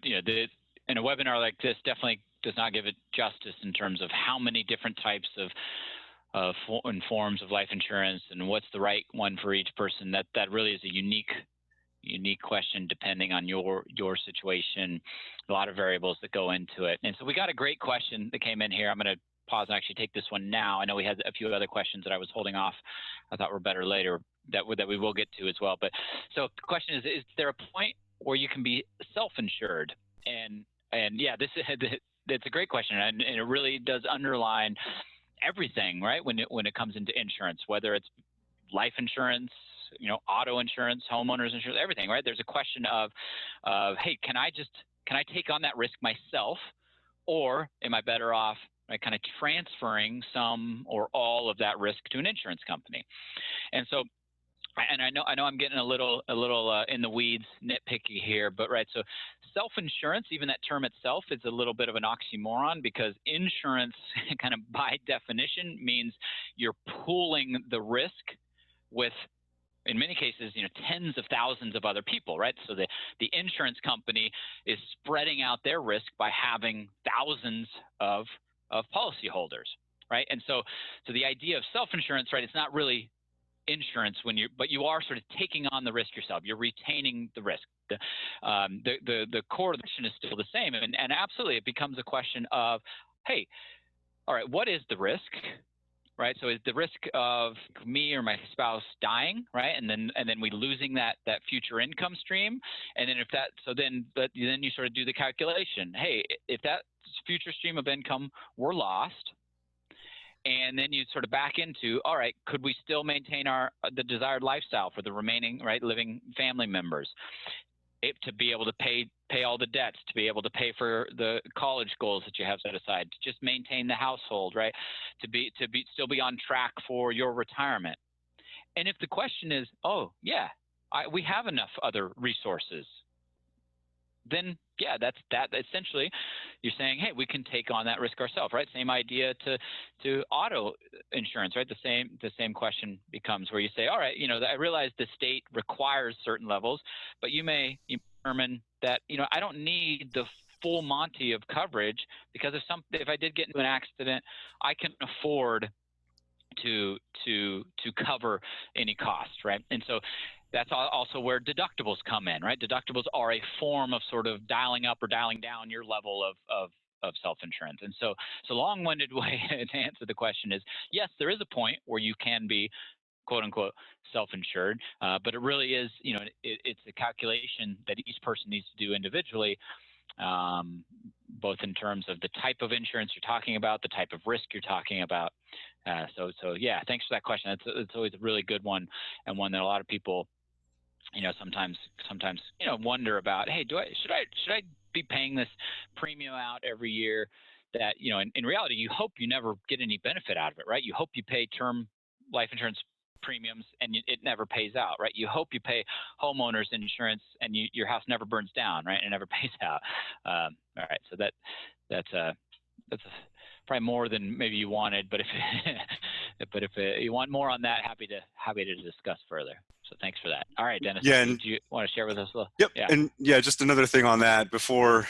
in a webinar like this, definitely does not give it justice in terms of how many different types of forms of life insurance and what's the right one for each person. That really is a unique question depending on your situation. A lot of variables that go into it. And so we got a great question that came in here. I'm going to pause and actually take this one now. I know we had a few other questions that I was holding off. I thought were better later that we will get to as well. But so the question is there a point where you can be self-insured? And yeah, it's a great question, and it really does underline everything, right? When it comes into insurance, whether it's life insurance, auto insurance, homeowners insurance, everything, right? There's a question of hey, can I take on that risk myself, or am I better off kind of transferring some or all of that risk to an insurance company? And so, and I know I'm getting a little in the weeds, nitpicky here, but right. So self-insurance, even that term itself, is a little bit of an oxymoron, because insurance kind of by definition means you're pooling the risk with, in many cases, tens of thousands of other people, right? So the insurance company is spreading out their risk by having thousands of policyholders, right? And so the idea of self-insurance, right, it's not really insurance but you are sort of taking on the risk yourself. You're retaining the risk. The core of the question is still the same, and absolutely it becomes a question of, hey, all right, what is the risk? Right. So is the risk of me or my spouse dying, right? And then we losing that future income stream. And then then you sort of do the calculation. Hey, if that future stream of income were lost, and then you sort of back into, all right, could we still maintain the desired lifestyle for the remaining living family members? To be able to pay all the debts, to be able to pay for the college goals that you have set aside, to just maintain the household, right? To still be on track for your retirement. And if the question is, oh yeah, we have enough other resources, then yeah, that essentially you're saying, hey, we can take on that risk ourselves, right? Same idea to auto insurance, right? The same question becomes where you say, all right, I realize the state requires certain levels, but you may determine that, I don't need the full Monty of coverage, because if I did get into an accident, I can afford to cover any costs, right? And so that's also where deductibles come in, right? Deductibles are a form of sort of dialing up or dialing down your level of self-insurance. And so long-winded way to answer the question is, yes, there is a point where you can be quote unquote self-insured, but it really is, it's a calculation that each person needs to do individually, both in terms of the type of insurance you're talking about, the type of risk you're talking about. So yeah, thanks for that question. It's always a really good one, and one that a lot of people, sometimes wonder about. Hey, should I be paying this premium out every year? That in reality, you hope you never get any benefit out of it, right? You hope you pay term life insurance premiums and it never pays out, right? You hope you pay homeowners insurance and your house never burns down, right? And it never pays out. All right, so that's probably more than maybe you wanted, but if you want more on that, happy to discuss further. So thanks for that. All right, Dennis, Yeah, do you want to share with us a little? Yep. Yeah. And yeah, just another thing on that before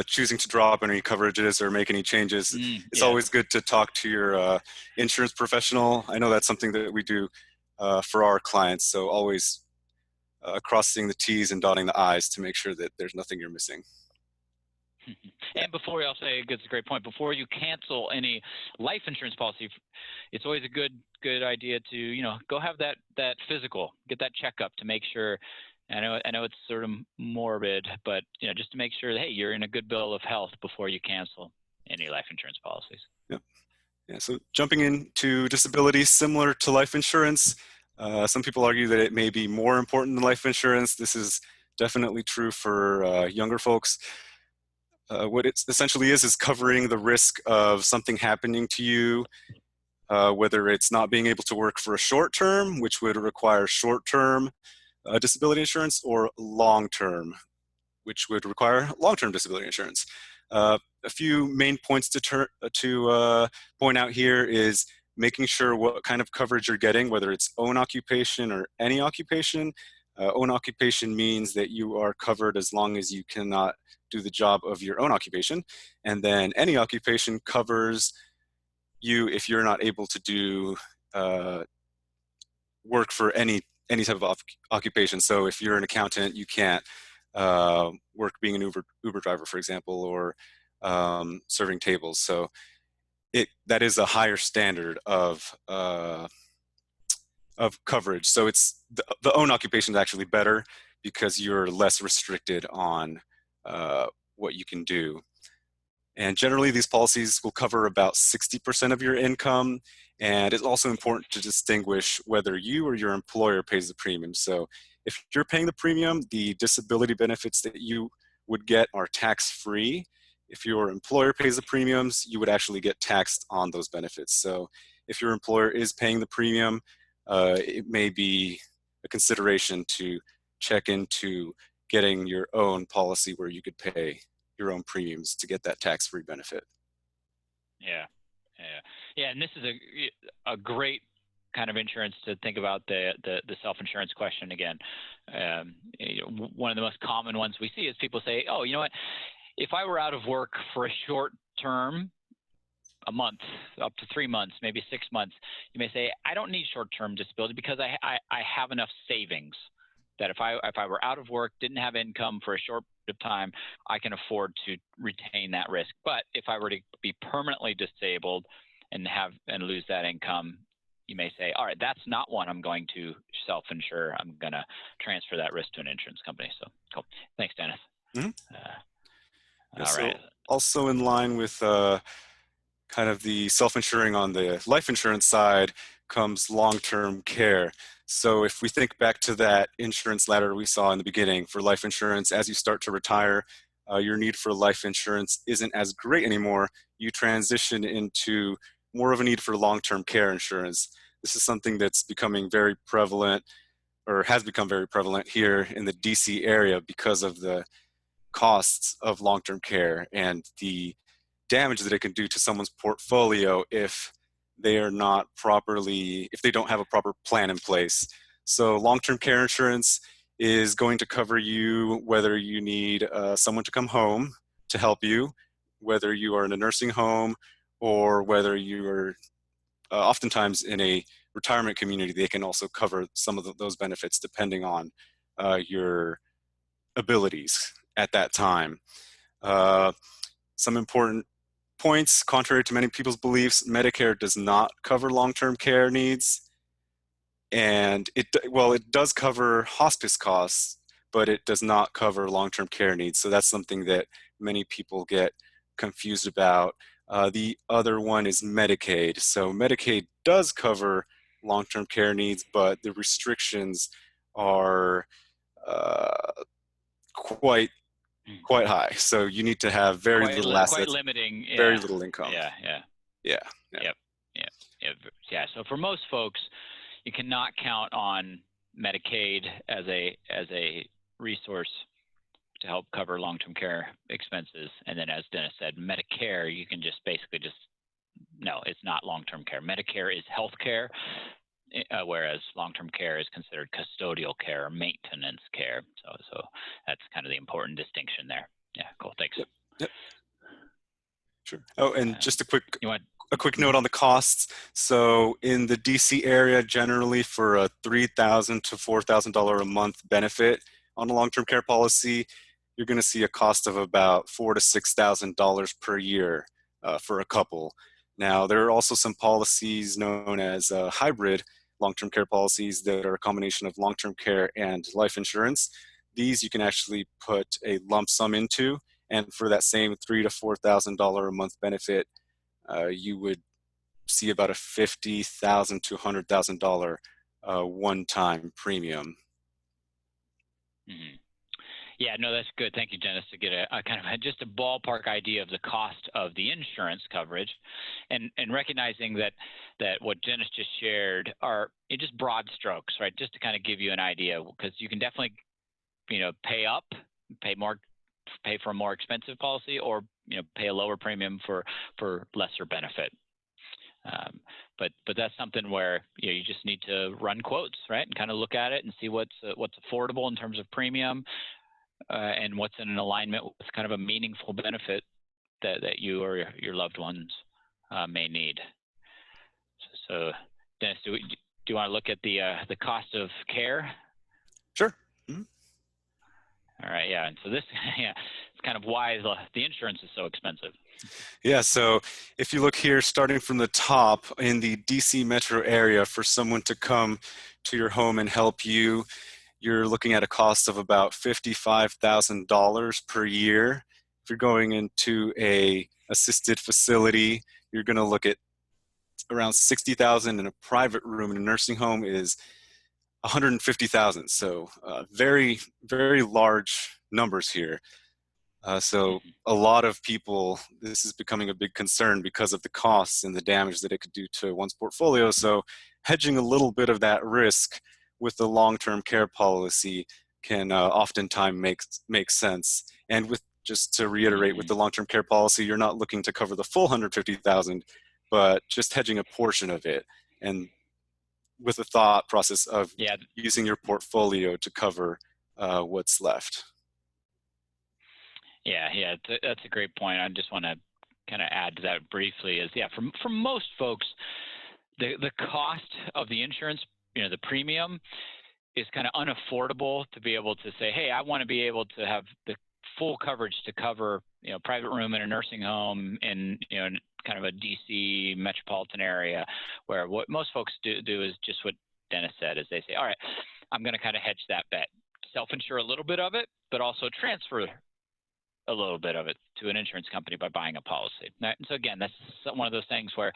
choosing to drop any coverages or make any changes, it's always good to talk to your insurance professional. I know that's something that we do for our clients. So always crossing the T's and dotting the I's to make sure that there's nothing you're missing. And before I'll say, it's a great point, before you cancel any life insurance policy, it's always a good idea to, go have that physical, get that checkup to make sure. I know it's sort of morbid, but just to make sure that, hey, you're in a good bill of health before you cancel any life insurance policies. Yep. Yeah. So jumping into disability, similar to life insurance, some people argue that it may be more important than life insurance. This is definitely true for younger folks. What it essentially is covering the risk of something happening to you, whether it's not being able to work for a short term, which would require short-term disability insurance, or long-term, which would require long-term disability insurance. A few main points to point out here is making sure what kind of coverage you're getting, whether it's own occupation or any occupation. Own occupation means that you are covered as long as you cannot do the job of your own occupation. And then any occupation covers you if you're not able to do work for any type of occupation. So if you're an accountant, you can't work being an Uber driver, for example, or serving tables. So that is a higher standard of coverage. So it's the own occupation is actually better because you're less restricted on what you can do. And generally, these policies will cover about 60% of your income. And it's also important to distinguish whether you or your employer pays the premium. So if you're paying the premium, the disability benefits that you would get are tax-free. If your employer pays the premiums, you would actually get taxed on those benefits. So if your employer is paying the premium, it may be a consideration to check into getting your own policy where you could pay your own premiums to get that tax-free benefit. Yeah, and this is a great kind of insurance to think about the self-insurance question again. One of the most common ones we see is people say, oh, you know what, if I were out of work for a short term, a month, up to 3 months, maybe 6 months, you may say, I don't need short-term disability because I have enough savings that if I were out of work, didn't have income for a short period of time, I can afford to retain that risk. But if I were to be permanently disabled and lose that income, you may say, all right, that's not one I'm going to self-insure. I'm going to transfer that risk to an insurance company. So cool. Thanks, Dennis. All right. Also in line with kind of the self-insuring on the life insurance side comes long-term care. So if we think back to that insurance ladder we saw in the beginning for life insurance, as you start to retire, your need for life insurance isn't as great anymore. You transition into more of a need for long-term care insurance. This is something that's becoming very prevalent, or has become very prevalent here in the DC area because of the costs of long-term care and the damage that it can do to someone's portfolio if they are not properly, if they don't have a proper plan in place. So long-term care insurance is going to cover you whether you need someone to come home to help you, whether you are in a nursing home or whether you are oftentimes in a retirement community. They can also cover some of those benefits depending on your abilities at that time. Some important points: contrary to many people's beliefs, Medicare does not cover long-term care needs. And it does cover hospice costs, but it does not cover long-term care needs. So that's something that many people get confused about. The other one is Medicaid. So Medicaid does cover long-term care needs, but the restrictions are quite high. So you need to have very little assets, quite limiting. Very little income. Yeah. So for most folks, you cannot count on Medicaid as a resource to help cover long-term care expenses. And then, as Dennis said, Medicare, you can just basically no, it's not long-term care. Medicare is health care, whereas long-term care is considered custodial care or maintenance care. So that's kind of the important distinction there. Yeah, cool. Thanks. Yep. Sure. Oh, and just a quick note on the costs. So in the DC area, generally for a $3,000 to $4,000 a month benefit on a long-term care policy, you're going to see a cost of about $4,000 to $6,000 per year for a couple. Now, there are also some policies known as hybrid long-term care policies that are a combination of long-term care and life insurance. These you can actually put a lump sum into, and for that same $3,000 to $4,000 a month benefit, you would see about a $50,000 to $100,000 one-time premium. Mm-hmm. Yeah, no, that's good. Thank you, Dennis, to get a kind of just a ballpark idea of the cost of the insurance coverage, and recognizing that what Dennis just shared are just broad strokes, right? Just to kind of give you an idea, because you can definitely, pay for a more expensive policy, or pay a lower premium for lesser benefit. But that's something where you just need to run quotes, right, and kind of look at it and see what's affordable in terms of premium, and what's in an alignment with kind of a meaningful benefit that you or your loved ones may need. So Dennis, do you want to look at the cost of care? Sure. Mm-hmm. All right, yeah, and so this, it's kind of why the insurance is so expensive. Yeah, so if you look here, starting from the top in the DC metro area, for someone to come to your home and help you, you're looking at a cost of about $55,000 per year. If you're going into a assisted facility, you're going to look at around $60,000, and a private room in a nursing home is $150,000. So very, very large numbers here. So a lot of people, this is becoming a big concern because of the costs and the damage that it could do to one's portfolio. So hedging a little bit of that risk with the long-term care policy can oftentimes make sense. And with, just to reiterate, with the long-term care policy, you're not looking to cover the full $150,000, but just hedging a portion of it, and with the thought process of using your portfolio to cover what's left. Yeah, that's a great point. I just want to kind of add to that briefly. Is for most folks, the cost of the insurance, the premium, is kind of unaffordable to be able to say, hey, I want to be able to have the full coverage to cover private room in a nursing home in kind of a DC metropolitan area, where what most folks do is just what Dennis said, is they say, all right, I'm going to kind of hedge that bet, self-insure a little bit of it, but also transfer a little bit of it to an insurance company by buying a policy. And so again, that's one of those things where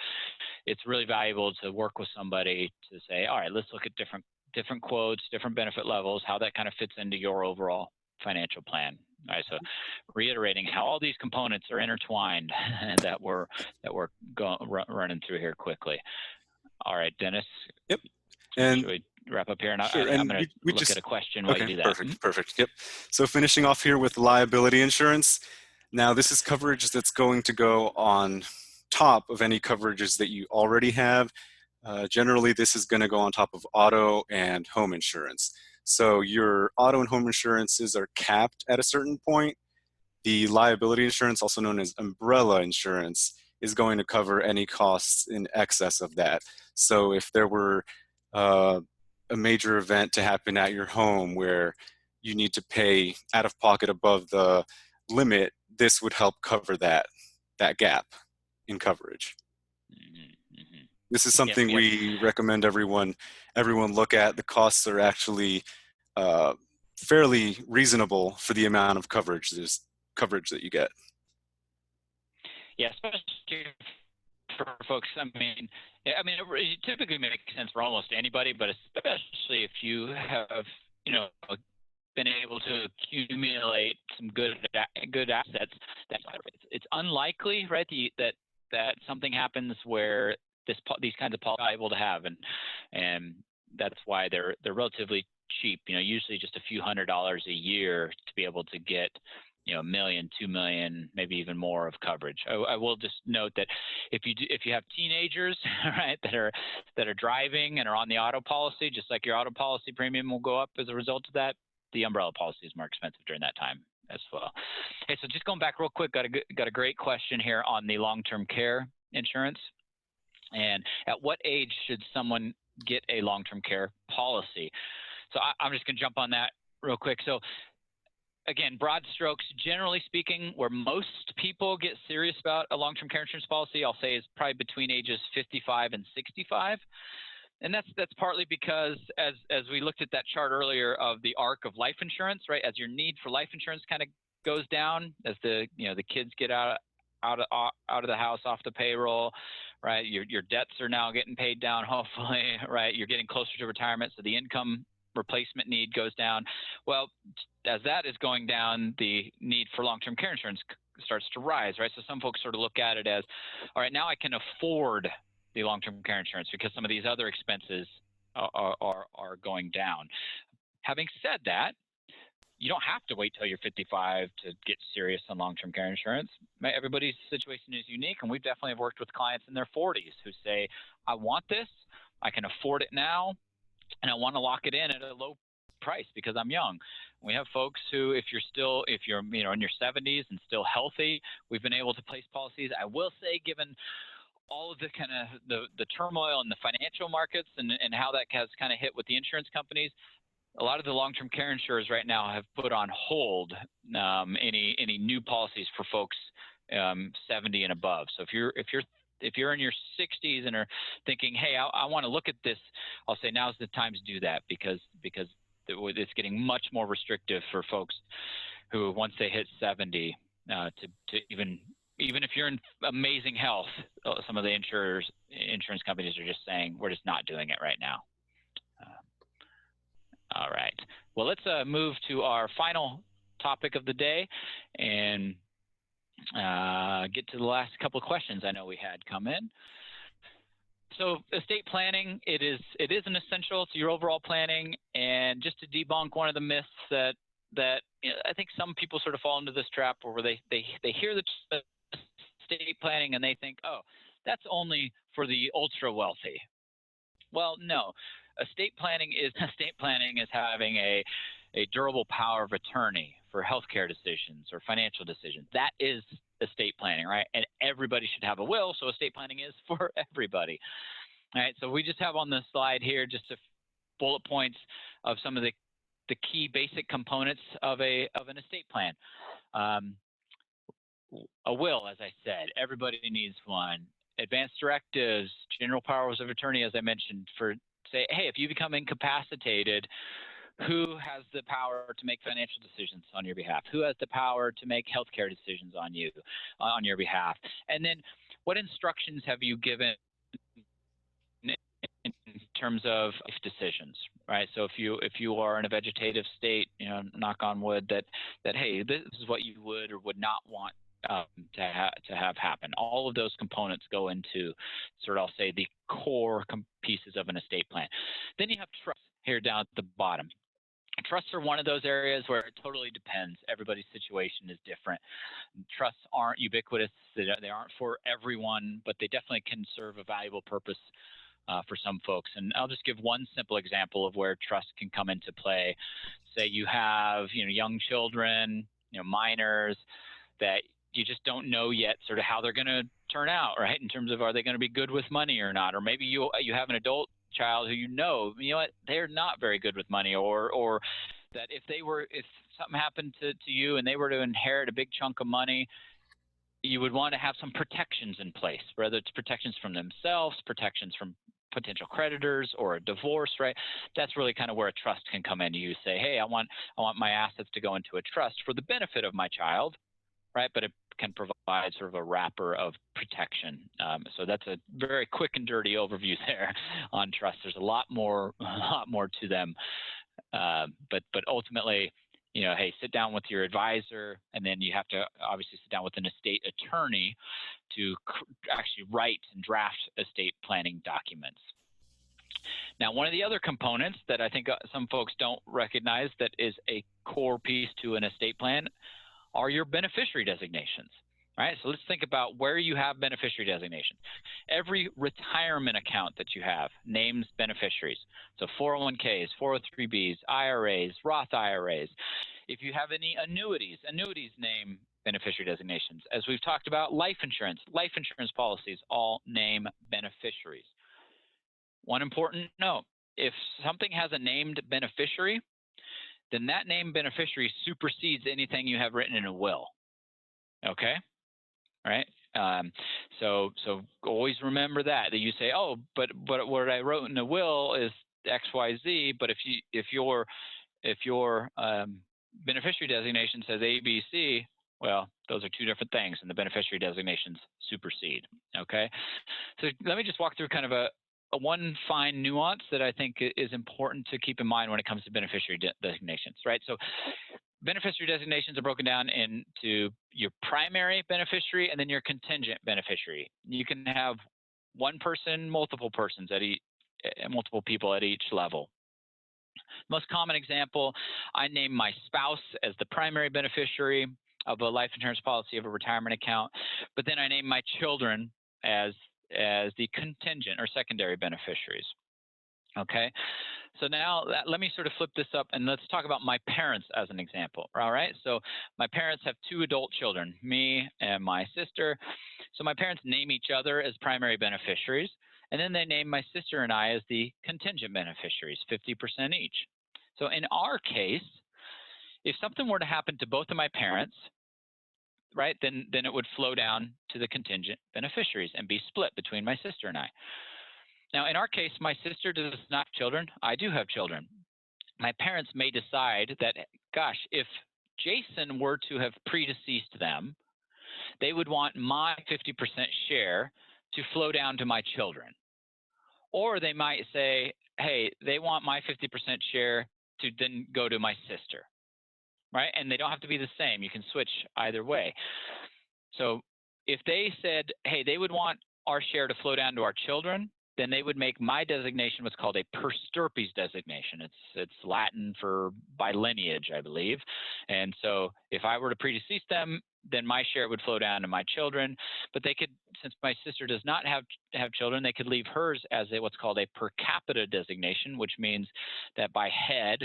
it's really valuable to work with somebody to say, all right, let's look at different quotes, different benefit levels, how that kind of fits into your overall financial plan. All right, so reiterating how all these components are intertwined and that we're running through here quickly. All right, Dennis. Yep. And should we wrap up here? And sure, I'm going to look at a question while you do that. Perfect. Yep. So finishing off here with liability insurance. Now, this is coverage that's going to go on top of any coverages that you already have. Generally, this is going to go on top of auto and home insurance. So your auto and home insurances are capped at a certain point. The liability insurance, also known as umbrella insurance, is going to cover any costs in excess of that. So if there were a major event to happen at your home where you need to pay out of pocket above the limit, this would help cover that gap in coverage. This is something we recommend everyone look at. The costs are actually fairly reasonable for the amount of coverage that you get. Yeah, especially for folks. I mean, it typically makes sense for almost anybody, but especially if you have, been able to accumulate some good assets. It's unlikely, right, that something happens where these kinds of policies are able to have, and that's why they're relatively cheap. Usually just a few $100s a year to be able to get $1 million, $2 million, maybe even more of coverage. I will just note that if you have teenagers, right, that are driving and are on the auto policy, just like your auto policy premium will go up as a result of that, the umbrella policy is more expensive during that time as well. Hey, so just going back real quick, got a great question here on the long-term care insurance. And at what age should someone get a long-term care policy? So I'm just going to jump on that real quick. So again, broad strokes, generally speaking, where most people get serious about a long-term care insurance policy, I'll say is probably between ages 55 and 65. And that's partly because as we looked at that chart earlier of the arc of life insurance, right? As your need for life insurance kind of goes down, as the kids get out of the house, off the payroll, right? Your debts are now getting paid down, hopefully, right? You're getting closer to retirement, so the income replacement need goes down. Well, as that is going down, the need for long-term care insurance starts to rise, right? So some folks sort of look at it as, all right, now I can afford the long-term care insurance because some of these other expenses are going down. Having said that, you don't have to wait till you're 55 to get serious on long-term care insurance. Everybody's situation is unique, and we definitely have worked with clients in their 40s who say, I want this, I can afford it now, and I want to lock it in at a low price because I'm young. We have folks who, if you're in your 70s and still healthy, we've been able to place policies. I will say, given all of the kind of the turmoil in the financial markets and how that has kind of hit with the insurance companies, a lot of the long-term care insurers right now have put on hold any new policies for folks 70 and above. So if you're in your 60s and are thinking, hey, I want to look at this, I'll say now's the time to do that because it's getting much more restrictive for folks who, once they hit 70, to even if you're in amazing health, some of the insurance companies are just saying, we're just not doing it right now. All right. Well, let's move to our final topic of the day and get to the last couple of questions I know we had come in. So estate planning, it is an essential to your overall planning. And just to debunk one of the myths that I think some people sort of fall into this trap where they hear the estate planning and they think, oh, that's only for the ultra wealthy. Well, no. Estate planning is having a durable power of attorney for healthcare decisions or financial decisions. That is estate planning, right? And everybody should have a will, so estate planning is for everybody. All right, so we just have on the slide here just a bullet points of some of the key basic components of an estate plan. A will, as I said, everybody needs one. Advanced directives, general powers of attorney, as I mentioned, for say, hey, if you become incapacitated, who has the power to make financial decisions on your behalf? Who has the power to make healthcare decisions on your behalf? And then what instructions have you given in terms of life decisions, right? So if you are in a vegetative state, knock on wood, that hey, this is what you would or would not want to have happen. All of those components go into sort of, I'll say, the core pieces of an estate plan. Then you have trust here down at the bottom. Trusts are one of those areas where it totally depends. Everybody's situation is different. Trusts aren't ubiquitous. They aren't for everyone, but they definitely can serve a valuable purpose for some folks. And I'll just give one simple example of where trust can come into play. Say you have young children, minors. that you just don't know yet sort of how they're going to turn out, right? In terms of, are they going to be good with money or not? Or maybe you have an adult child who you know what, they're not very good with money, or that if something happened to you and they were to inherit a big chunk of money, you would want to have some protections in place, whether it's protections from themselves, protections from potential creditors, or a divorce, right? That's really kind of where a trust can come in. You say, hey, I want my assets to go into a trust for the benefit of my child, right? But it can provide sort of a wrapper of protection. So that's a very quick and dirty overview there on trust. There's a lot more to them, but ultimately, hey, sit down with your advisor, and then you have to obviously sit down with an estate attorney to actually write and draft estate planning documents. Now, one of the other components that I think some folks don't recognize that is a core piece to an estate plan are your beneficiary designations, right? So let's think about where you have beneficiary designations. Every retirement account that you have names beneficiaries. So 401ks, 403bs, IRAs, Roth IRAs. If you have any annuities name beneficiary designations. As we've talked about, life insurance policies all name beneficiaries. One important note, if something has a named beneficiary, then that named beneficiary supersedes anything you have written in a will. Okay? All right? So always remember that you say, oh, but what I wrote in the will is XYZ, but if your beneficiary designation says ABC, well, those are two different things, and the beneficiary designations supersede. Okay? So let me just walk through kind of a one fine nuance that I think is important to keep in mind when it comes to beneficiary designations, right? So beneficiary designations are broken down into your primary beneficiary and then your contingent beneficiary. You can have one person, multiple persons multiple people at each level. Most common example, I name my spouse as the primary beneficiary of a life insurance policy of a retirement account, but then I name my children as the contingent or secondary beneficiaries. Okay, so now let me sort of flip this up and let's talk about my parents as an example. All right, so my parents have two adult children, me and my sister. So my parents name each other as primary beneficiaries, and then they name my sister and I as the contingent beneficiaries, 50% each. So in our case, if something were to happen to both of my parents, right, then it would flow down to the contingent beneficiaries and be split between my sister and I. Now, in our case, my sister does not have children. I do have children. My parents may decide that, gosh, if Jason were to have predeceased them, they would want my 50% share to flow down to my children. Or they might say, hey, they want my 50% share to then go to my sister, right? And they don't have to be the same. You can switch either way. So if they said, hey, they would want our share to flow down to our children, then they would make my designation what's called a per stirpes designation. It's Latin for by lineage, I believe. And so if I were to predecease them, then my share would flow down to my children. But they could, since my sister does not have children, they could leave hers as what's called a per capita designation, which means that by head,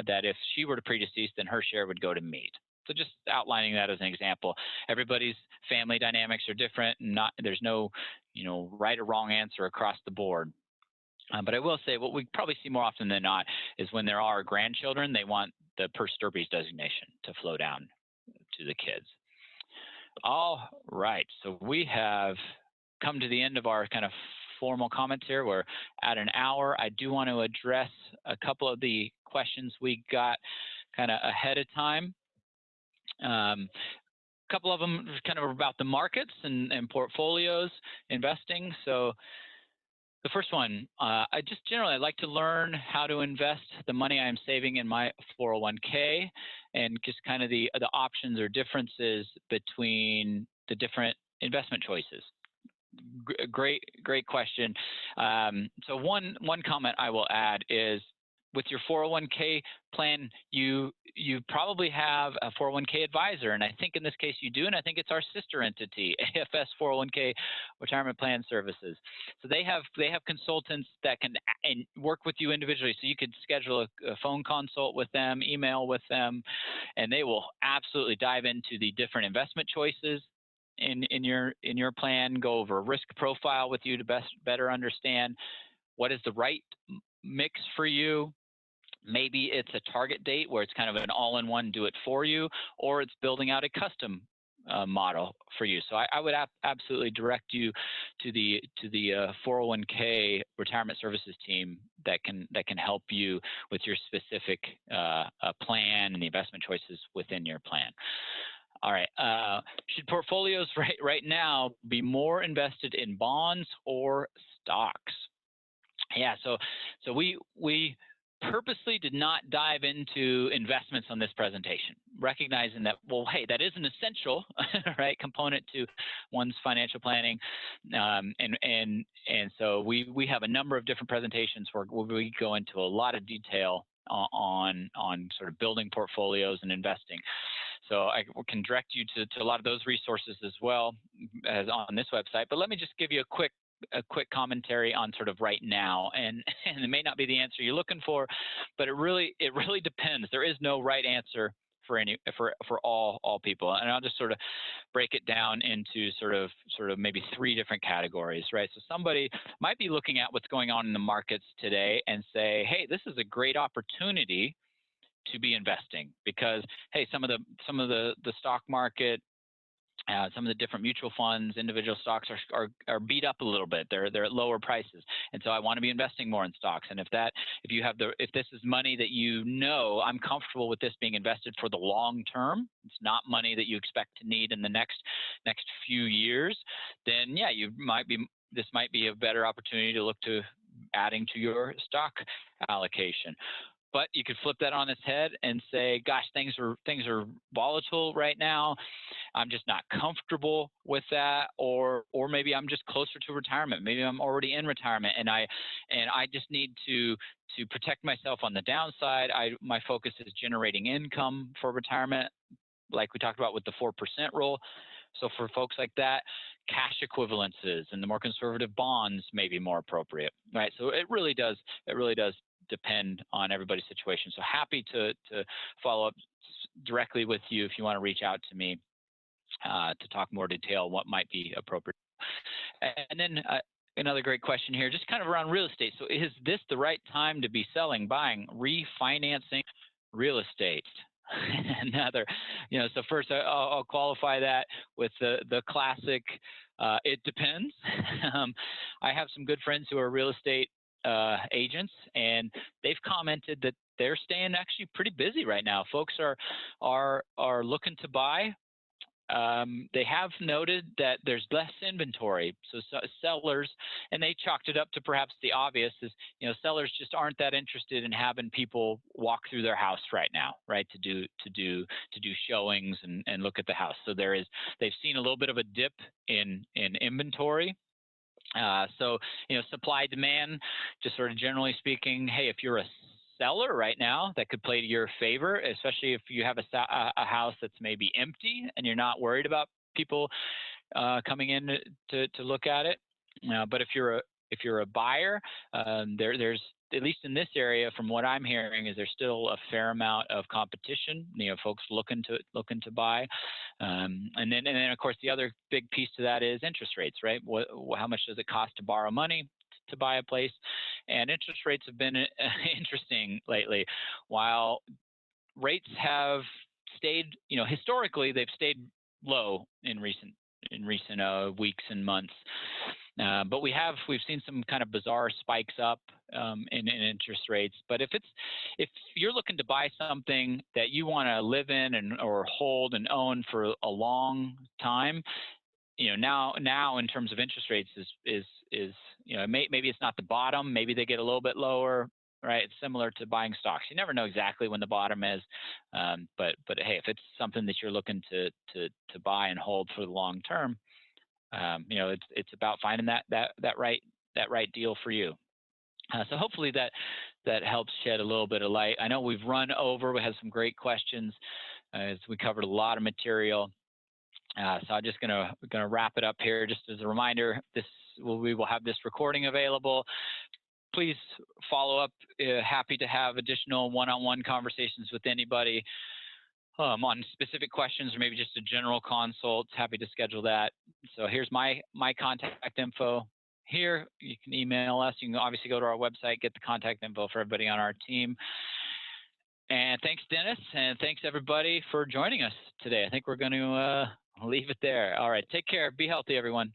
that if she were to predecease, then her share would go to me. So just outlining that as an example. Everybody's family dynamics are different, and there's no right or wrong answer across the board. But I will say what we probably see more often than not is when there are grandchildren, they want the per stirpes designation to flow down to the kids. All right, so we have come to the end of our kind of formal comments here. We're at an hour. I do want to address a couple of the questions we got kind of ahead of time. A couple of them kind of about the markets and portfolios investing. So the first one, I just generally like to learn how to invest the money I'm saving in my 401k, and just kind of the options or differences between the different investment choices. Great question. So one comment I will add is with your 401k plan, you probably have a 401k advisor, and I think in this case you do, and I think it's our sister entity, AFS 401k Retirement Plan Services. So they have consultants that can work with you individually. So you could schedule a phone consult with them, email with them, and they will absolutely dive into the different investment choices in your plan, go over a risk profile with you to better understand what is the right mix for you. Maybe it's a target date where it's kind of an all-in-one do it for you, or it's building out a custom model for you. So I would absolutely direct you to the 401k retirement services team that can help you with your specific plan and the investment choices within your plan. All right. Should portfolios right now be more invested in bonds or stocks? Yeah. So we purposely did not dive into investments on this presentation, recognizing that, well, hey, that is an essential right component to one's financial planning, and so we have a number of different presentations where we go into a lot of detail on sort of building portfolios and investing. So I can direct you to a lot of those resources as well as on this website. But let me just give you a quick commentary on sort of right now, and it may not be the answer you're looking for, but it really depends. There is no right answer for all people, and I'll just sort of break it down into sort of maybe 3 different categories, right? So somebody might be looking at what's going on in the markets today and say, hey, this is a great opportunity to be investing because, hey, some of the stock market, some of the different mutual funds, individual stocks are beat up a little bit. They're at lower prices, and so I want to be investing more in stocks. And if this is money that I'm comfortable with this being invested for the long term, it's not money that you expect to need in the next few years, then yeah, this might be a better opportunity to look to adding to your stock allocation. But you could flip that on its head and say, gosh, things are volatile right now. I'm just not comfortable with that, or maybe I'm just closer to retirement. Maybe I'm already in retirement, and I just need to protect myself on the downside. My focus is generating income for retirement, like we talked about with the 4% rule. So for folks like that, cash equivalences and the more conservative bonds may be more appropriate, right? So it really does depend on everybody's situation. So happy to follow up directly with you if you want to reach out to me to talk more detail what might be appropriate. And then another great question here, just kind of around real estate. So is this the right time to be selling, buying, refinancing real estate? Another, so first I'll qualify that with the classic, it depends. I have some good friends who are real estate agents, and they've commented that they're staying actually pretty busy right now. Folks are looking to buy. They have noted that there's less inventory, so sellers, and they chalked it up to perhaps the obvious is, sellers just aren't that interested in having people walk through their house right now, right, to do showings and look at the house. So they've seen a little bit of a dip in inventory. So supply demand, just sort of generally speaking, hey, if you're a seller right now, that could play to your favor, especially if you have a house that's maybe empty and you're not worried about people coming in to look at it. But if you're a buyer, there's, at least in this area, from what I'm hearing, is there's still a fair amount of competition. Folks looking to buy, and then of course the other big piece to that is interest rates, right? How much does it cost to borrow money to buy a place? And interest rates have been interesting lately. While rates have stayed, historically they've stayed low in recent weeks and months. But we've seen some kind of bizarre spikes up in interest rates. But if you're looking to buy something that you want to live in or hold and own for a long time, now in terms of interest rates is maybe it's not the bottom, maybe they get a little bit lower, right? It's similar to buying stocks. You never know exactly when the bottom is, but hey, if it's something that you're looking to buy and hold for the long term, it's about finding that right deal for you. So hopefully that helps shed a little bit of light. I know we've run over. We had some great questions as we covered a lot of material. So I'm just gonna wrap it up here. Just as a reminder, we will have this recording available. Please follow up. Happy to have additional one-on-one conversations with anybody on specific questions or maybe just a general consult. Happy to schedule that. So here's my contact info. Here, you can email us. You can obviously go to our website, get the contact info for everybody on our team. And thanks, Dennis, and thanks everybody for joining us today. I think we're going to leave it there. All right, take care. Be healthy, everyone.